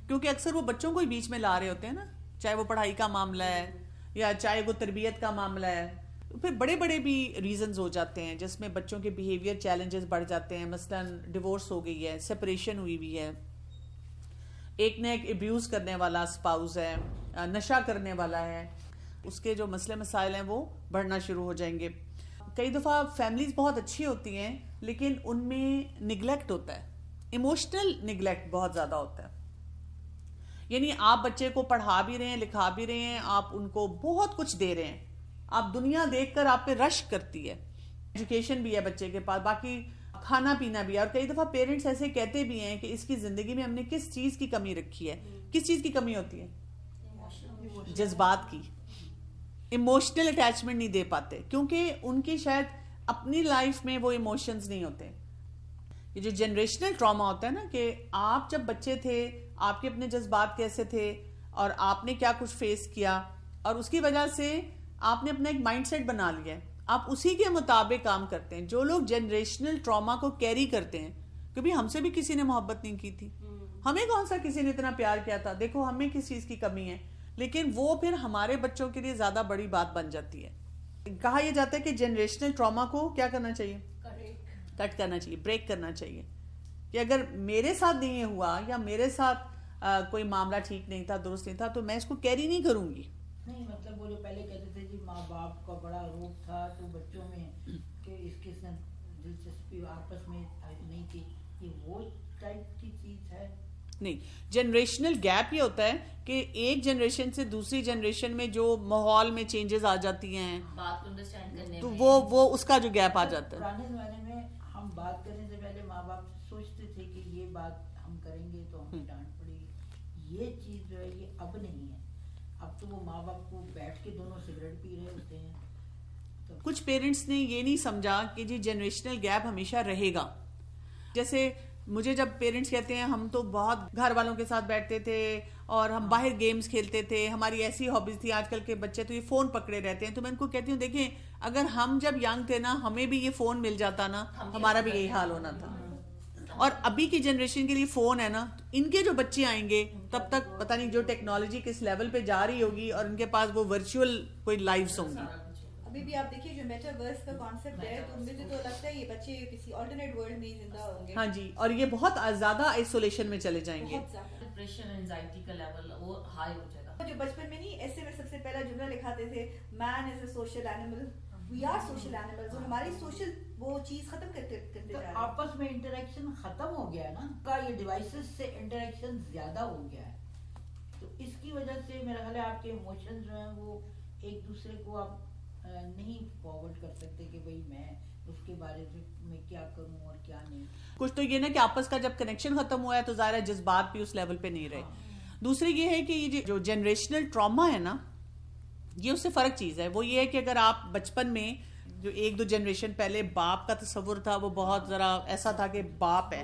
کیونکہ اکثر وہ بچوں کو ہی بیچ میں لا رہے ہوتے ہیں نا، چاہے وہ پڑھائی کا معاملہ ہے یا چاہے وہ تربیت کا معاملہ ہے. پھر بڑے بڑے بھی ریزنز ہو جاتے ہیں جس میں بچوں کے بیہیویئر چیلنجز بڑھ جاتے ہیں. مثلا ڈیورس ہو گئی ہے, سپریشن ہوئی ہوئی ہے, ایک نے ایک ابیوز کرنے والا اسپاؤز ہے, نشہ کرنے والا ہے, اس کے جو مسئلے مسائل ہیں وہ بڑھنا شروع ہو جائیں گے. کئی دفعہ فیملیز بہت اچھی ہوتی ہیں لیکن ان میں نگلیکٹ ہوتا ہے, ایموشنل نگلیکٹ بہت زیادہ ہوتا ہے. یعنی آپ بچے کو پڑھا بھی رہے ہیں, لکھا بھی رہے ہیں, آپ ان کو بہت کچھ دے رہے ہیں, آپ دنیا دیکھ کر آپ پہ رشک کرتی ہے, ایجوکیشن بھی ہے بچے کے پاس, باقی کھانا پینا بھی ہے. اور کئی دفعہ پیرنٹس ایسے کہتے بھی ہیں کہ اس کی زندگی میں ہم نے کس چیز کی کمی رکھی ہے. کس چیز کی کمی ہوتی ہے؟ جذبات کی. ایموشنل اٹیچمنٹ نہیں دے پاتے کیونکہ ان کی شاید اپنی لائف میں وہ ایموشنز نہیں ہوتے. یہ جو جنریشنل ٹراما ہوتا ہے نا, کہ آپ جب بچے تھے آپ کے اپنے جذبات کیسے تھے اور آپ نے کیا کچھ فیس کیا, اور اس کی وجہ سے آپ نے اپنا ایک مائنڈ سیٹ بنا لیا ہے, آپ اسی کے مطابق کام کرتے ہیں. جو لوگ جنریشنل ٹراما کو کیری کرتے ہیں, کیونکہ ہم سے بھی کسی نے محبت نہیں کی تھی, ہمیں کون سا کسی نے اتنا پیار کیا تھا, دیکھو ہمیں کس چیز کی کمی ہے, لیکن وہ پھر ہمارے بچوں کے لیے زیادہ بڑی بات بن جاتی ہے. کہا یہ جاتا ہے کہ جنریشنل ٹراما کو کیا کرنا چاہیے؟ کٹ کرنا چاہیے, بریک کرنا چاہیے. کہ اگر میرے ساتھ نہیں ہوا یا میرے ساتھ کوئی معاملہ ٹھیک نہیں تھا, درست نہیں تھا, تو میں اس کو کیری نہیں کروں گی. نہیں مطلب وہ جو پہلے کہتے تھے جی ماں باپ کا بڑا روپ تھا تو بچوں میں کہ اس کے دلچسپی آپس میں نہیں تھی, یہ وہ ٹائپ کی چیز ہے نہیں. جنریشنل گیپ یہ ہوتا ہے کہ ایک جنریشن سے دوسری جنریشن میں جو ماحول میں چینجز آ جاتی ہیں تو وہ اس کا جو گیپ آ جاتا ہے. پرانے زمانے میں ہم بات کرنے سے پہلے ماں باپ سوچتے تھے کہ یہ بات ہم کریں گے تو ہمیں ڈانٹ پڑے گی. یہ چیز جو ہے یہ اب نہیں ہے. اب تو وہ ماں باپ کو بیٹھ کے دونوں سگریٹ پی رہے ہوتے ہیں. کچھ پیرنٹس نے یہ نہیں سمجھا کہ جی جنریشنل گیپ ہمیشہ رہے گا. جیسے مجھے جب پیرنٹس کہتے ہیں ہم تو بہت گھر والوں کے ساتھ بیٹھتے تھے اور ہم باہر گیمز کھیلتے تھے, ہماری ایسی ہابیز تھی, آج کل کے بچے تو یہ فون پکڑے رہتے ہیں. تو میں ان کو کہتی ہوں دیکھیں اگر ہم جب ینگ تھے نا, ہمیں بھی یہ فون مل جاتا نا, ہمارا بھی یہی حال ہونا تھا. اور ابھی کی جنریشن کے لیے فون ہے نا, ان کے جو بچے آئیں گے تب تک پتہ نہیں جو ٹیکنالوجی کس لیول پہ جا رہی ہوگی اور ان کے پاس وہ ورچوئل کوئی لائفز ہوں گی. ابھی بھی آپ دیکھیے جو میٹاورس کا کانسیپٹ ہے تو مجھے تو لگتا ہے یہ بچے کسی آلٹرنیٹ ورلڈ میں زندہ ہوں گے. ہاں جی, اور یہ بہت زیادہ آئسولیشن میں چلے جائیں گے. ڈپریشن اینزائٹی کا لیول وہ ہائی ہو جائے گا. جو بچپن میں نہیں ایسے میں سب سے پہلا جملہ لکھاتے تھے man is a social animal, we are social animals, اور ہماری سوشل وہ چیز ختم کرتے جا رہے ہیں. آپس میں انٹریکشن ختم ہو گیا نا, کا یہ ڈیوائسز سے انٹریکشن زیادہ ہو گیا ہے. تو اس کی وجہ سے میرا خیال ہے آپ کے ایموشنز جو ہیں وہ ایک دوسرے کو آپ نہیں فارورڈ کر سکتے کہ بھئی میں اس کے بارے میں کیا کروں اور کیا نہیں. کچھ تو یہ نا کہ آپس کا جب کنیکشن ختم ہوا ہے تو ظاہر ہے جذبات بھی اس لیول پہ نہیں رہے. دوسری یہ ہے کہ یہ جو جنریشنل ٹراما ہے نا, یہ اس سے فرق چیز ہے. وہ یہ ہے کہ اگر آپ بچپن میں جو ایک دو جنریشن پہلے باپ کا تصور تھا وہ بہت ذرا ایسا تھا کہ باپ ہے,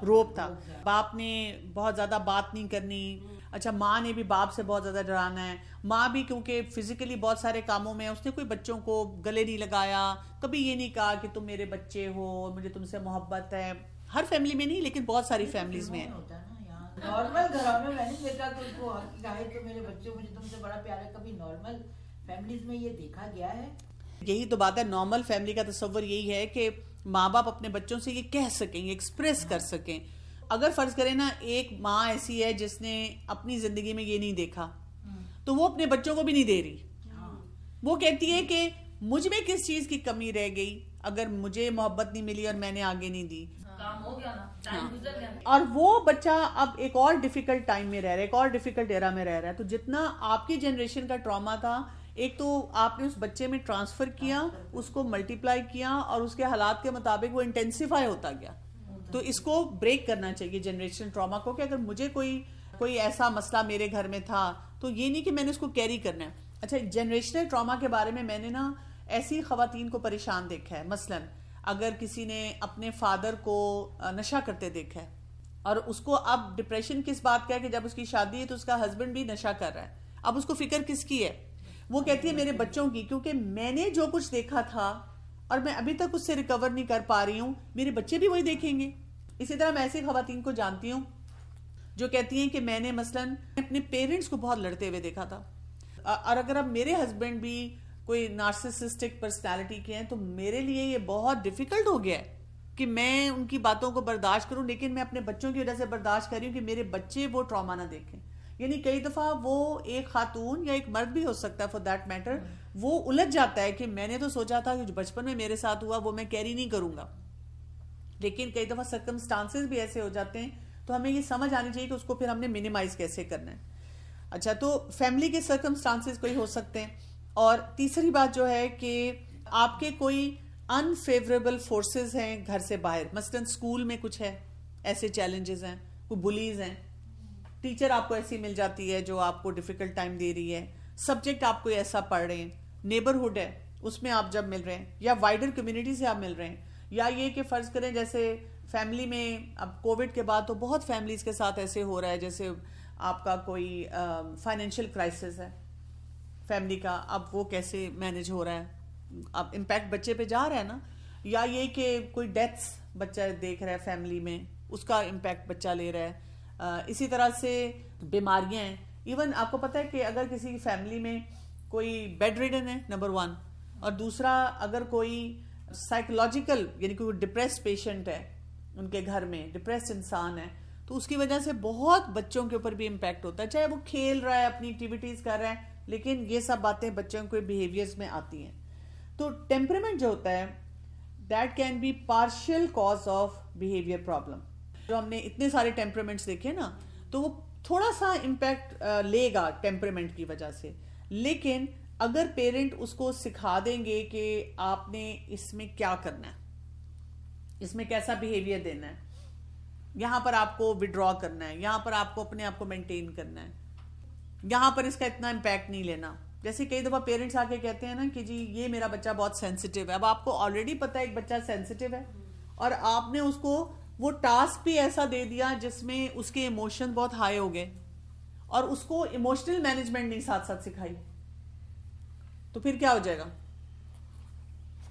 روب تھا, باپ نے بہت زیادہ بات نہیں کرنی. اچھا, ماں نے بھی باپ سے بہت زیادہ ڈرانا ہے. ماں بھی کیونکہ فزیکلی بہت سارے کاموں میں اس نے کوئی بچوں کو گلے نہیں لگایا, کبھی یہ نہیں کہا کہ تم میرے بچے ہو, مجھے تم سے محبت ہے. ہر فیملی میں نہیں لیکن بہت ساری فیملیز میں ہے. نارمل گھروں میں میں نے دیکھا کہ ان کو کہے تو میرے بچے مجھے تم سے بڑا پیار ہے, کبھی نارمل فیملیز میں یہ دیکھا گیا ہے. یہی تو بات ہے, نارمل فیملی کا تصور یہی ہے کہ ماں باپ اپنے بچوں سے یہ کہہ سکیں, یہ ایکسپریس کر سکیں. اگر فرض کریں نا ایک ماں ایسی ہے جس نے اپنی زندگی میں یہ نہیں دیکھا تو وہ اپنے بچوں کو بھی نہیں دے رہی. وہ کہتی ہے کہ مجھ میں کس چیز کی کمی رہ گئی اگر مجھے محبت نہیں ملی اور میں نے آگے نہیں دی. کام ہو گیا نا, ٹائم گزر گیا. اور وہ بچہ اب ایک اور ڈیفیکلٹ ٹائم میں رہ رہا ہے, ایک اور ڈیفیکلٹ ایرا میں رہ رہا ہے. تو جتنا آپ کی جنریشن کا ٹراما تھا, ایک تو آپ نے اس بچے میں ٹرانسفر کیا, اس کو ملٹیپلائی کیا اور اس کے حالات کے مطابق وہ انٹینسیفائی ہوتا گیا. تو اس کو بریک کرنا چاہیے جنریشن ٹراما کو, کہ اگر مجھے کوئی ایسا مسئلہ میرے گھر میں تھا تو یہ نہیں کہ میں نے اس کو کیری کرنا ہے. اچھا, جنریشنل ٹراما کے بارے میں نے نا ایسی خواتین کو پریشان دیکھا ہے. مثلا اگر کسی نے اپنے فادر کو نشہ کرتے دیکھا ہے اور اس کو اب ڈپریشن کس بات کا ہے کہ جب اس کی شادی ہے تو اس کا ہسبینڈ بھی نشہ کر رہا ہے, اب اس کو فکر کس کی ہے؟ وہ کہتی ہے میرے بچوں کی, کیونکہ میں نے جو کچھ دیکھا تھا اور میں ابھی تک اس سے ریکور نہیں کر پا رہی ہوں, میرے بچے بھی وہی دیکھیں گے. اسی طرح میں ایسی خواتین کو جانتی ہوں جو کہتی ہیں کہ میں نے مثلا اپنے پیرنٹس کو بہت لڑتے ہوئے دیکھا تھا, اور اگر اب میرے ہسبینڈ بھی کوئی نارسسسٹک پرسنالٹی کے ہیں تو میرے لیے یہ بہت ڈیفیکلٹ ہو گیا ہے کہ میں ان کی باتوں کو برداشت کروں، لیکن میں اپنے بچوں کی وجہ سے برداشت کر رہی ہوں کہ میرے بچے وہ ٹراما نہ دیکھیں. یعنی کئی دفعہ وہ ایک خاتون یا ایک مرد بھی ہو سکتا ہے فار دیٹ میٹر، وہ الجھ جاتا ہے کہ میں نے تو سوچا تھا کہ جو بچپن میں میرے ساتھ ہوا وہ میں کیری نہیں کروں گا، لیکن کئی دفعہ سرکمسٹانسز بھی ایسے ہو جاتے ہیں تو ہمیں یہ سمجھ آنی چاہیے کہ اس کو پھر ہم نے منیمائز کیسے کرنا ہے. اچھا، تو فیملی کے سرکمسٹانسز کوئی ہو سکتے ہیں. اور تیسری بات جو ہے کہ آپ کے کوئی انفیوریبل فورسز ہیں گھر سے باہر، مثلا اسکول میں کچھ ہے ایسے چیلنجز ہیں، کوئی بلیز ہیں، ٹیچر آپ کو ایسی مل جاتی ہے جو آپ کو ڈیفیکلٹ ٹائم دے رہی ہے، سبجیکٹ آپ کو ایسا پڑھ رہے ہیں، نیبرہڈ ہے اس میں آپ جب مل رہے ہیں، یا وائڈر کمیونٹی سے آپ مل رہے ہیں، یا یہ کہ فرض کریں جیسے فیملی میں اب کووڈ کے بعد تو بہت فیملیز کے ساتھ ایسے ہو رہا ہے جیسے آپ کا کوئی فائنینشیل کرائسس ہے فیملی کا، اب وہ کیسے مینج ہو رہا ہے، اب امپیکٹ بچے پہ جا رہا ہے نا، یا یہ کہ کوئی ڈیتھس بچہ دیکھ رہا ہے فیملی میں، اس کا امپیکٹ بچہ لے رہا ہے. اسی طرح سے بیماریاں ہیں، ایون آپ کو پتہ ہے کہ اگر کسی فیملی میں کوئی بیڈ ریڈن ہے نمبر 1، اور دوسرا اگر کوئی سائیکولوجیکل یعنی کوئی ڈپریس پیشنٹ ہے ان کے گھر میں، ڈپریس انسان ہے، تو اس کی وجہ سے بہت بچوں کے اوپر بھی امپیکٹ ہوتا ہے، چاہے وہ کھیل رہا ہے اپنی ایکٹیویٹیز کر رہا ہے، لیکن یہ سب باتیں بچوں کے بیہیویئرز میں آتی ہیں. تو ٹیمپرمنٹ جو ہوتا ہے that can be partial cause of behaviour problem. جو ہم نے اتنے سارے ٹیمپرمنٹس دیکھے نا، تو وہ تھوڑا سا امپیکٹ لے گا ٹیمپرمنٹ کی وجہ سے، لیکن اگر پیرنٹ اس کو سکھا دیں گے کہ آپ نے اس میں کیا کرنا ہے، اس میں کیسا بیہیویئر دینا ہے، یہاں پر آپ کو وڈرا کرنا ہے، یہاں پر آپ کو اپنے آپ کو مینٹین کرنا ہے، یہاں پر اس کا اتنا امپیکٹ نہیں لینا. جیسے کئی دفعہ پیرنٹس آ کے کہتے ہیں نا کہ جی یہ میرا بچہ بہت سینسیٹیو ہے. اب آپ کو آلریڈی پتا ہے ایک بچہ سینسیٹیو ہے، اور آپ نے اس کو وہ ٹاسک بھی ایسا دے دیا جس میں اس کے ایموشن بہت ہائی ہو گئے، اور اس کو ایموشنل مینجمنٹ نہیں ساتھ ساتھ سکھائی، تو پھر کیا ہو جائے گا؟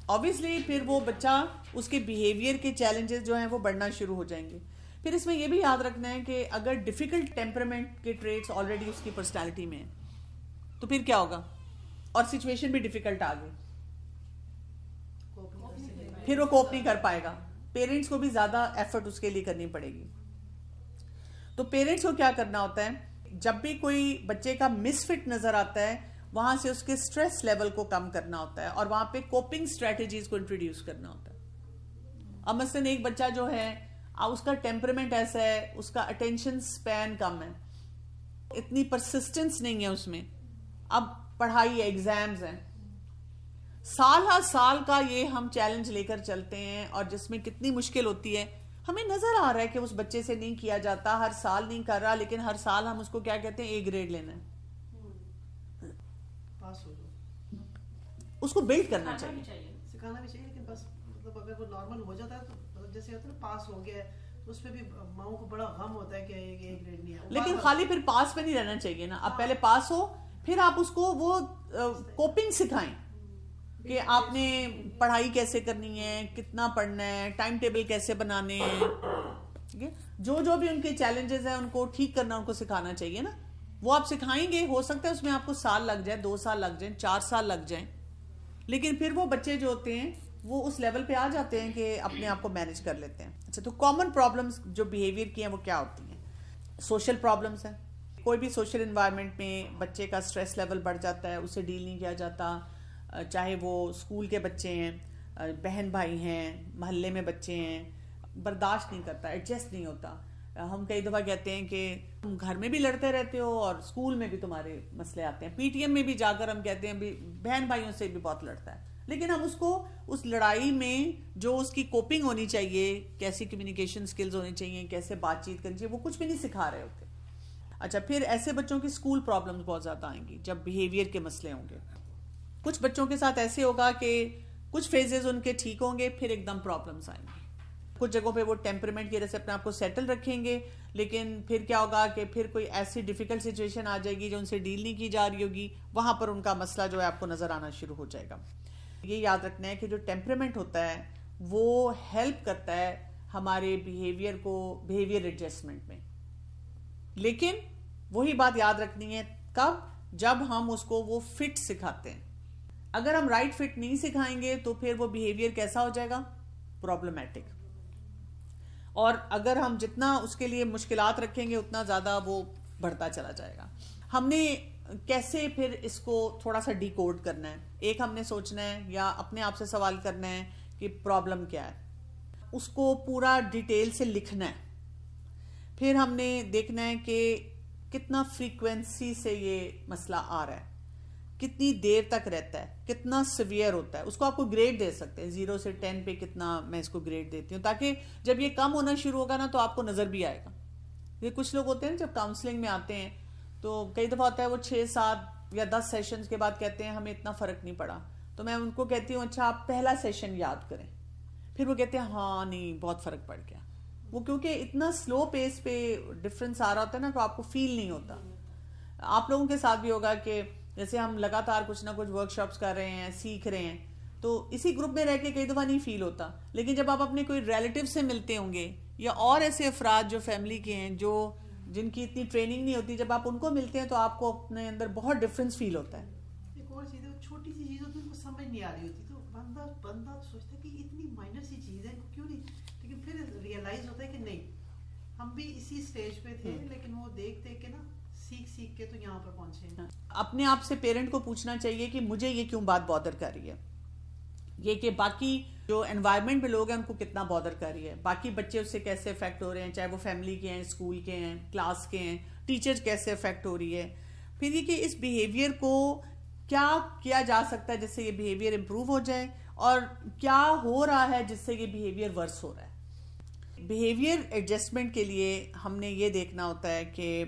obviously پھر وہ بچہ اس کے بیہیویئر کے چیلنجز جو ہیں وہ بڑھنا شروع ہو جائیں گے. پھر اس میں یہ بھی یاد رکھنا ہے کہ اگر ڈیفیکلٹ ٹیمپرمنٹ کے ٹریٹس آلریڈی اس کی پرسنالٹی میں ہیں تو پھر کیا ہوگا، اور سچویشن بھی ڈیفیکلٹ آ گئی، پھر وہ کوپ نہیں کر پائے گا، پیرنٹس کو بھی زیادہ ایفرٹ اس کے لیے کرنی پڑے گی. تو پیرنٹس کو کیا کرنا ہوتا ہے، جب بھی کوئی بچے کا مس فٹ نظر آتا ہے وہاں سے اس کے سٹریس لیول کو کم کرنا ہوتا ہے، اور وہاں پہ کوپنگ اسٹریٹجیز کو انٹروڈیوس کرنا ہوتا ہے. اب مثلاً ایک بچہ جو ہے اس کا ٹیمپرمنٹ ایسا ہے، اس کا اٹینشن سپین کم ہے، اتنی پرسسٹنس نہیں ہے اس میں، اب پڑھائی ہے، ایگزامز ہیں، سال ہر سال کا یہ ہم چیلنج لے کر چلتے ہیں، اور جس میں کتنی مشکل ہوتی ہے. ہمیں نظر آ رہا ہے کہ اس بچے سے نہیں کیا جاتا، ہر سال نہیں کر رہا، لیکن ہر سال ہم اس کو کیا کہتے ہیں، اے گریڈ لینا ہے، اس کو بلڈ کرنا چاہیے، سکھانا بھی چاہیے. لیکن بس مطلب اگر وہ نارمل ہو جاتا ہے تو جیسے ہوتا ہے نا پاس ہو گیا ہے، تو اس پہ بھی ماؤں کو بڑا غم ہوتا ہے کہ یہ گریڈ نہیں ہے. لیکن خالی پھر پاس پہ نہیں رہنا چاہیے نا، اب پہلے پاس ہو، پھر آپ اس کو وہ کوپنگ سکھائیں کہ آپ نے پڑھائی کیسے کرنی ہے، کتنا پڑھنا ہے، ٹائم ٹیبل کیسے بنانے ہیں، جو بھی ان کے چیلنجز ہیں ان کو ٹھیک کرنا ان کو سکھانا چاہیے نا. وہ آپ سکھائیں گے، ہو سکتا ہے اس میں آپ کو سال لگ جائے، 2 سال لگ جائیں، 4 سال لگ جائیں، لیکن پھر وہ بچے جو ہوتے ہیں وہ اس لیول پہ آ جاتے ہیں کہ اپنے آپ کو مینج کر لیتے ہیں. اچھا، تو کامن پرابلمس جو بیہیویئر کی ہیں وہ کیا ہوتی ہیں؟ سوشل پرابلمس ہیں. کوئی بھی سوشل انوائرمنٹ میں بچے کا سٹریس لیول بڑھ جاتا ہے، اسے ڈیل نہیں کیا جاتا، چاہے وہ اسکول کے بچے ہیں، بہن بھائی ہیں، محلے میں بچے ہیں، برداشت نہیں کرتا، ایڈجسٹ نہیں ہوتا. ہم کئی دفعہ کہتے ہیں کہ تم گھر میں بھی لڑتے رہتے ہو اور اسکول میں بھی تمہارے مسئلے آتے ہیں. پی ٹی ایم میں بھی جا کر ہم کہتے ہیں بہن بھائیوں سے بھی بہت لڑتا ہے، لیکن ہم اس کو اس لڑائی میں جو اس کی کوپنگ ہونی چاہیے، کیسی کمیونیکیشن سکلز ہونی چاہیے، کیسے بات چیت کرنی چاہیے، وہ کچھ بھی نہیں سکھا رہے ہوتے. اچھا، پھر ایسے بچوں کی اسکول پرابلمس بہت زیادہ آئیں گی جب بیہیویئر کے مسئلے ہوں گے. کچھ بچوں کے ساتھ ایسے ہوگا کہ کچھ فیزز ان کے ٹھیک ہوں گے، پھر ایک دم پرابلمس آئیں گے. کچھ جگہوں پہ وہ ٹیمپرمنٹ کی وجہ سے اپنے آپ کو سیٹل رکھیں گے، لیکن پھر کیا ہوگا کہ پھر کوئی ایسی ڈیفیکلٹ سچویشن آ جائے گی جو ان سے ڈیل نہیں کی جا رہی ہوگی، وہاں پر ان کا مسئلہ جو ہے آپ کو نظر آنا شروع ہو جائے گا. یہ یاد رکھنا ہے کہ جو ٹیمپرمنٹ ہوتا ہے وہ ہیلپ کرتا ہے ہمارے بیہیویئر کو، بیہیویئر ایڈجسٹمنٹ میں، لیکن وہی بات یاد رکھنی ہے کب، جب ہم اس کو وہ فٹ سکھاتے ہیں. اگر ہم رائٹ فٹ نہیں سکھائیں گے تو پھر وہ بیہیویئر کیسا ہو جائے گا؟ پرابلمٹک. اور اگر ہم جتنا اس کے لیے مشکلات رکھیں گے اتنا زیادہ وہ بڑھتا چلا جائے گا. ہم نے کیسے پھر اس کو تھوڑا سا ڈیکوڈ کرنا ہے؟ ایک ہم نے سوچنا ہے یا اپنے آپ سے سوال کرنا ہے کہ پرابلم کیا ہے، اس کو پورا ڈیٹیل سے لکھنا ہے. پھر ہم نے دیکھنا ہے کہ کتنا فریکوینسی سے یہ مسئلہ آ رہا ہے، کتنی دیر تک رہتا ہے، کتنا سیویئر ہوتا ہے. اس کو آپ کو گریڈ دے سکتے ہیں 0 سے 10 پہ کتنا میں اس کو گریڈ دیتی ہوں، تاکہ جب یہ کم ہونا شروع ہوگا نا تو آپ کو نظر بھی آئے گا. یہ کچھ لوگ ہوتے ہیں جب کاؤنسلنگ میں آتے ہیں تو کئی دفعہ ہوتا ہے وہ 6 7 یا 10 سیشنز کے بعد کہتے ہیں ہمیں اتنا فرق نہیں پڑا. تو میں ان کو کہتی ہوں اچھا آپ پہلا سیشن یاد کریں. پھر وہ کہتے ہیں ہاں نہیں بہت فرق پڑ گیا. وہ کیونکہ اتنا سلو پیس پہ ڈفرنس آ رہا ہوتا ہے نا تو آپ کو فیل نہیں ہوتا. آپ لوگوں کے ساتھ بھی ہوگا کہ جیسے ہم لگاتار کچھ نہ کچھ ورک شاپس کر رہے ہیں، سیکھ رہے ہیں، تو اسی گروپ میں رہ کے کئی دفعہ نہیں فیل ہوتا. لیکن جب آپ اپنے کوئی ریلیٹیو سے ملتے ہوں گے یا اور ایسے افراد جو فیملی کے ہیں جن کی اتنی ٹریننگ نہیں ہوتی، جب آپ ان کو ملتے ہیں تو آپ کو اپنے اندر بہت ڈفرنس فیل ہوتا ہے. ایک اور چیز ہے، چھوٹی سی چیز ہوتی ہے ان کو سمجھ نہیں آ رہی ہوتی تو بندہ سوچتا ہے کہ اتنی مائنر سی چیز ہے کیوں نہیں، لیکن پھر ریئلائز ہوتا ہے کہ نہیں ہم بھی اسی سٹیج پہ تھے، لیکن وہ دیکھ کے نا سیکھ کے تو یہاں پر پہنچے ہیں. اپنے آپ سے پیرنٹ کو پوچھنا چاہیے کہ مجھے یہ کیوں بات بادر کر رہی ہے، یہ کہ باقی جو انوائرمنٹ میں لوگ ہیں ان کو کتنا بادر کر رہی ہے، باقی بچے اس سے کیسے افیکٹ ہو رہے ہیں، چاہے وہ فیملی کے ہیں، اسکول کے ہیں، کلاس کے ہیں، ٹیچر کیسے افیکٹ ہو رہی ہے. پھر یہ کہ اس بیہیویئر کو کیا کیا جا سکتا ہے جس سے یہ بیہیویئر امپروو ہو جائے، اور کیا ہو رہا ہے جس سے یہ بیہیویئر ورس ہو رہا ہے. بیہیویئر ایڈجسٹمنٹ کے لیے ہم نے یہ دیکھنا ہوتا ہے کہ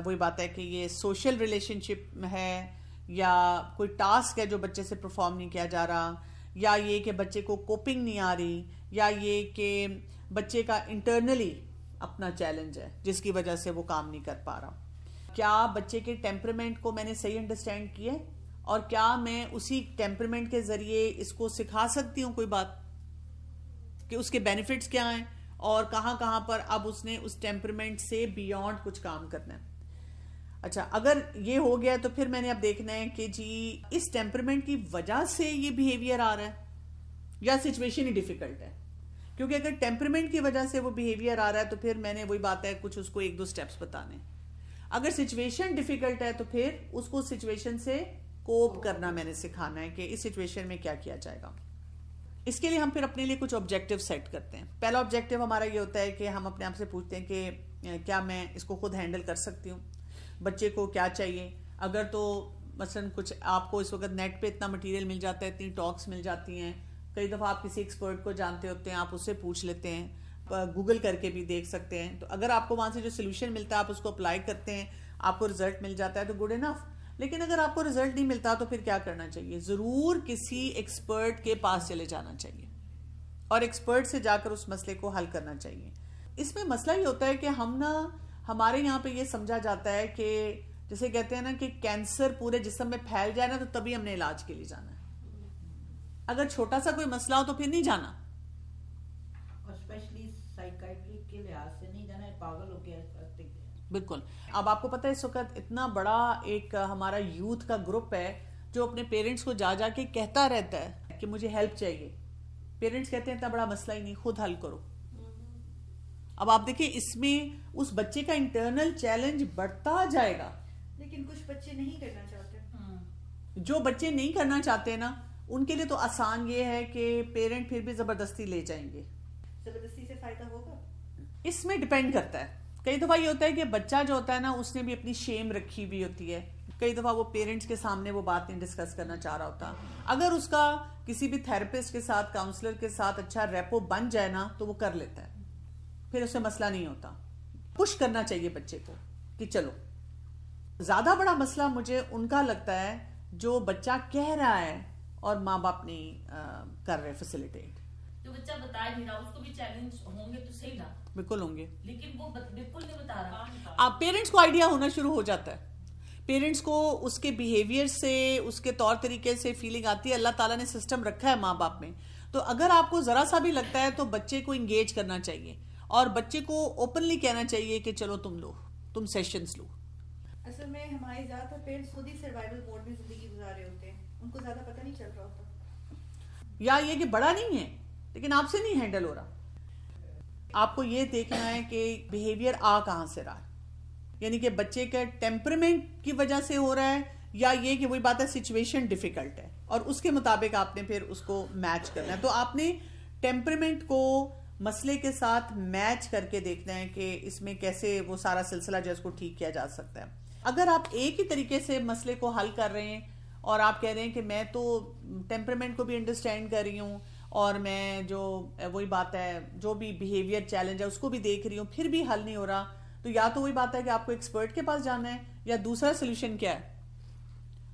وہی بات ہے کہ یہ سوشل ریلیشن شپ ہے یا کوئی ٹاسک ہے جو بچے سے پرفارم نہیں کیا جا رہا، یا یہ کہ بچے کو کوپنگ نہیں آ رہی، یا یہ کہ بچے کا انٹرنلی اپنا چیلنج ہے جس کی وجہ سے وہ کام نہیں کر پا رہا. کیا بچے کے ٹیمپرمنٹ کو میں نے صحیح انڈرسٹینڈ کیا ہے، اور کیا میں اسی ٹیمپرمنٹ کے ذریعے اس کو سکھا سکتی ہوں کوئی بات کہ اس کے بینیفٹس کیا ہیں اور کہاں کہاں پر اب اس نے اس ٹیمپرمنٹ سے بیونڈ کچھ کام کرنا ہے. اچھا اگر یہ ہو گیا تو پھر میں نے اب دیکھنا ہے کہ جی اس ٹیمپرمنٹ کی وجہ سے یہ بیہیویئر آ رہا ہے یا سچویشن ہی ڈیفیکلٹ ہے. کیونکہ اگر ٹیمپرمنٹ کی وجہ سے وہ بیہیویئر آ رہا ہے تو پھر میں نے وہی بات ہے کچھ اس کو 1-2 سٹیپس بتانے. اگر سچویشن ڈیفیکلٹ ہے تو پھر اس کو سچویشن سے کوپ کرنا میں نے سکھانا ہے کہ اس سچویشن میں کیا کیا جائے گا. اس کے لیے ہم پھر اپنے لیے کچھ آبجیکٹیو سیٹ کرتے ہیں. پہلا آبجیکٹیو ہمارا یہ ہوتا ہے کہ ہم اپنے آپ سے پوچھتے ہیں کہ کیا میں اس کو خود ہینڈل کر سکتی ہوں، بچے کو کیا چاہیے. اگر تو مثلا کچھ آپ کو اس وقت نیٹ پہ اتنا مٹیریل مل جاتا ہے، اتنی ٹاکس مل جاتی ہیں، کئی دفعہ آپ کسی ایکسپرٹ کو جانتے ہوتے ہیں، آپ اس سے پوچھ لیتے ہیں، گوگل کر کے بھی دیکھ سکتے ہیں. تو اگر آپ کو وہاں سے جو سولوشن ملتا ہے آپ اس کو اپلائی کرتے ہیں، آپ کو رزلٹ مل جاتا ہے تو گڈ انف. لیکن اگر آپ کو رزلٹ نہیں ملتا تو پھر کیا کرنا چاہیے؟ ضرور کسی ایکسپرٹ کے پاس چلے جانا چاہیے اور ایکسپرٹ سے جا کر اس مسئلے کو حل کرنا چاہیے. اس میں مسئلہ یہ ہوتا ہے کہ ہمارے یہاں پہ یہ سمجھا جاتا ہے کہ جیسے کہتے ہیں نا کہ کینسر پورے جسم میں پھیل جائے نا تو تبھی ہم نے علاج کے لیے جانا ہے. اگر چھوٹا سا کوئی مسئلہ ہو تو پھر نہیں جانا. اور اسپیشلی سائیکائٹری کے لحاظ سے نہیں جانا ہے، پاگل ہو کے بالکل. اب آپ کو پتہ ہے اس وقت اتنا بڑا ایک ہمارا یوتھ کا گروپ ہے جو اپنے پیرنٹس کو جا کے کہتا رہتا ہے کہ مجھے ہیلپ چاہیے. پیرنٹس کہتے ہیں اتنا بڑا مسئلہ ہی نہیں، خود حل کرو. اب آپ دیکھیں اس میں اس بچے کا انٹرنل چیلنج بڑھتا جائے گا. لیکن کچھ بچے نہیں کرنا چاہتے. جو بچے نہیں کرنا چاہتے نا ان کے لیے تو آسان یہ ہے کہ پیرنٹ پھر بھی زبردستی لے جائیں گے. زبردستی سے فائدہ ہوگا؟ اس میں ڈیپینڈ کرتا ہے. کئی دفعہ یہ ہوتا ہے کہ بچہ جو ہوتا ہے نا اس نے بھی اپنی شیم رکھی ہوئی ہوتی ہے. کئی دفعہ وہ پیرنٹس کے سامنے وہ بات نہیں ڈسکس کرنا چاہ رہا ہوتا. اگر اس کا کسی بھی تھراپسٹ کے ساتھ، کاؤنسلر کے ساتھ اچھا ریپو بن جائے نا تو وہ کر لیتا ہے، پھر اس سے مسئلہ نہیں ہوتا. پش کرنا چاہیے بچے کو کہ چلو. زیادہ بڑا مسئلہ مجھے ان کا لگتا ہے جو بچہ کہہ رہا ہے اور ماں باپ نہیں کر رہے فیسیلیٹیٹ. جو بچہ بتا نہیں رہا اس کو بھی چیلنج ہوں گے تو صحیح نا، بالکل ہوں گے، لیکن وہ بالکل نہیں بتا رہا. آپ پیرنٹس کو آئیڈیا ہونا شروع ہو جاتا ہے. پیرنٹس کو اس کے بیہیویئر سے، اس کے طور طریقے سے فیلنگ آتی ہے. اللہ تعالیٰ نے سسٹم رکھا ہے ماں باپ میں. تو اگر آپ کو ذرا سا بھی لگتا ہے تو بچے کو انگیج کرنا چاہیے اور بچے کو اوپنلی کہنا چاہیے کہ چلو تم لو، تم سیشنز لو. اصل میں ہمارے زیادہ تر پیرنٹس خود ہی سروائیول موڈ میں زندگی گزار رہے ہوتے ہیں, ان کو زیادہ پتہ نہیں چل رہا ہوتا, یا یہ کہ بڑا نہیں ہے لیکن آپ سے نہیں ہینڈل ہو رہا. آپ کو یہ دیکھنا ہے کہ بیہیویئر کہاں سے رہا ہے, یعنی کہ بچے کا ٹیمپرمنٹ کی وجہ سے ہو رہا ہے, یا یہ کہ وہی بات ہے سچویشن ڈیفیکلٹ ہے اور اس کے مطابق آپ نے پھر اس کو میچ کرنا ہے. تو آپ نے ٹیمپرمنٹ کو مسئلے کے ساتھ میچ کر کے دیکھنا ہے کہ اس میں کیسے وہ سارا سلسلہ جو ہے اس کو ٹھیک کیا جا سکتا ہے. اگر آپ ایک ہی طریقے سے مسئلے کو حل کر رہے ہیں اور آپ کہہ رہے ہیں کہ میں تو ٹیمپرمنٹ کو بھی انڈرسٹینڈ کر رہی ہوں اور میں جو وہی بات ہے جو بھی بیہیویئر چیلنج ہے اس کو بھی دیکھ رہی ہوں, پھر بھی حل نہیں ہو رہا, تو یا تو وہی بات ہے کہ آپ کو ایکسپرٹ کے پاس جانا ہے, یا دوسرا سولوشن کیا ہے,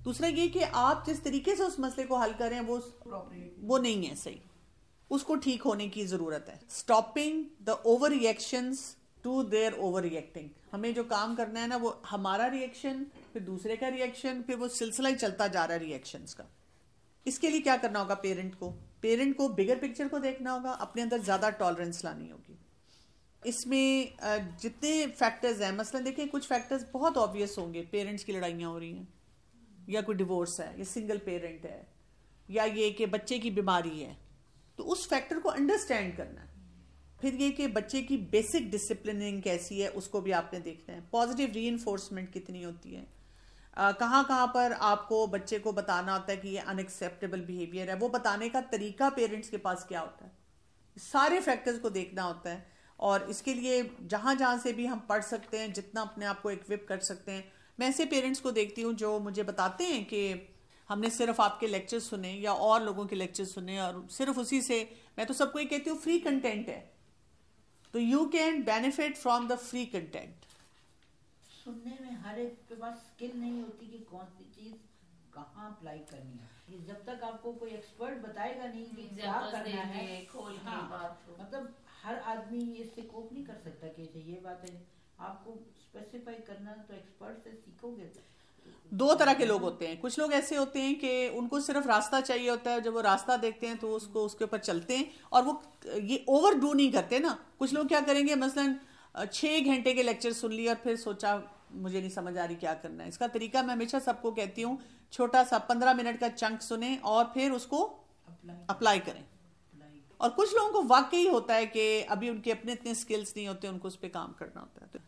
دوسرا یہ کہ آپ جس طریقے سے اس مسئلے کو حل کریں وہ نہیں ہے صحیح, اس کو ٹھیک ہونے کی ضرورت ہے. Stopping the overreactions to their overreacting. ہمیں جو کام کرنا ہے نا وہ ہمارا ریئیکشن, پھر دوسرے کا ریئیکشن, پھر وہ سلسلہ ہی چلتا جا رہا ہے ریئیکشنز کا. اس کے لیے کیا کرنا ہوگا پیرنٹ کو بگر پکچر کو دیکھنا ہوگا, اپنے اندر زیادہ ٹالرنس لانی ہوگی. اس میں جتنے فیکٹرز ہیں, مثلا دیکھیں کچھ فیکٹرز بہت آبویس ہوں گے, پیرنٹس کی لڑائیاں ہو رہی ہیں, یا کوئی ڈیورس ہے, یا سنگل پیرنٹ ہے, یا یہ کہ بچے کی بیماری ہے, تو اس فیکٹر کو انڈرسٹینڈ کرنا ہے. پھر یہ کہ بچے کی بیسک ڈسپلننگ کیسی ہے اس کو بھی آپ نے دیکھنا ہے. پازیٹیو ری انفورسمنٹ کتنی ہوتی ہے, کہاں کہاں پر آپ کو بچے کو بتانا ہوتا ہے کہ یہ ان ایکسیپٹیبل بیہیویئر ہے, وہ بتانے کا طریقہ پیرنٹس کے پاس کیا ہوتا ہے, سارے فیکٹرز کو دیکھنا ہوتا ہے. اور اس کے لیے جہاں جہاں سے بھی ہم پڑھ سکتے ہیں, جتنا اپنے آپ کو ایکوپ کر سکتے ہیں, میں ایسے پیرنٹس کو دیکھتی ہوں جو مجھے بتاتے ہیں کہ ہم نے صرف آپ کے لیکچر سنے یا اور لوگوں کے لیکچر سنے اور صرف اسی سے, میں تو سب کو یہ کہتی ہوں فری کنٹینٹ ہے, تو you can benefit from the free content. سننے میں ہر ایک کے پاس اسکل نہیں ہوتی کہ کون سی چیز کہاں اپلائی کرنی ہے. جب تک آپ کو کوئی ایکسپرٹ بتائے گا نہیں کہ کیا کرنا ہے, مطلب ہر آدمی اس سے کوپ نہیں کر سکتا کہ یہ بات ہے, آپ کو اسپیسیفائی کرنا تو ایکسپرٹ سے سیکھو گے. دو طرح کے لوگ ہوتے ہیں, کچھ لوگ ایسے ہوتے ہیں کہ ان کو صرف راستہ چاہیے ہوتا ہے, جب وہ راستہ دیکھتے ہیں تو اس کے اوپر چلتے ہیں, اور وہ یہ اوور ڈو نہیں کرتے نا. کچھ لوگ کیا کریں گے, مثلا 6 گھنٹے کے لیکچر سن لی اور پھر سوچا مجھے نہیں سمجھ آ رہی کیا کرنا ہے. اس کا طریقہ میں ہمیشہ سب کو کہتی ہوں, چھوٹا سا 15 منٹ کا چنک سنیں اور پھر اس کو اپلائی کریں. اور کچھ لوگوں کو واقعی ہوتا ہے کہ ابھی ان کے اپنے اتنے سکلز نہیں ہوتے, ان کو اس پہ کام کرنا ہوتا ہے.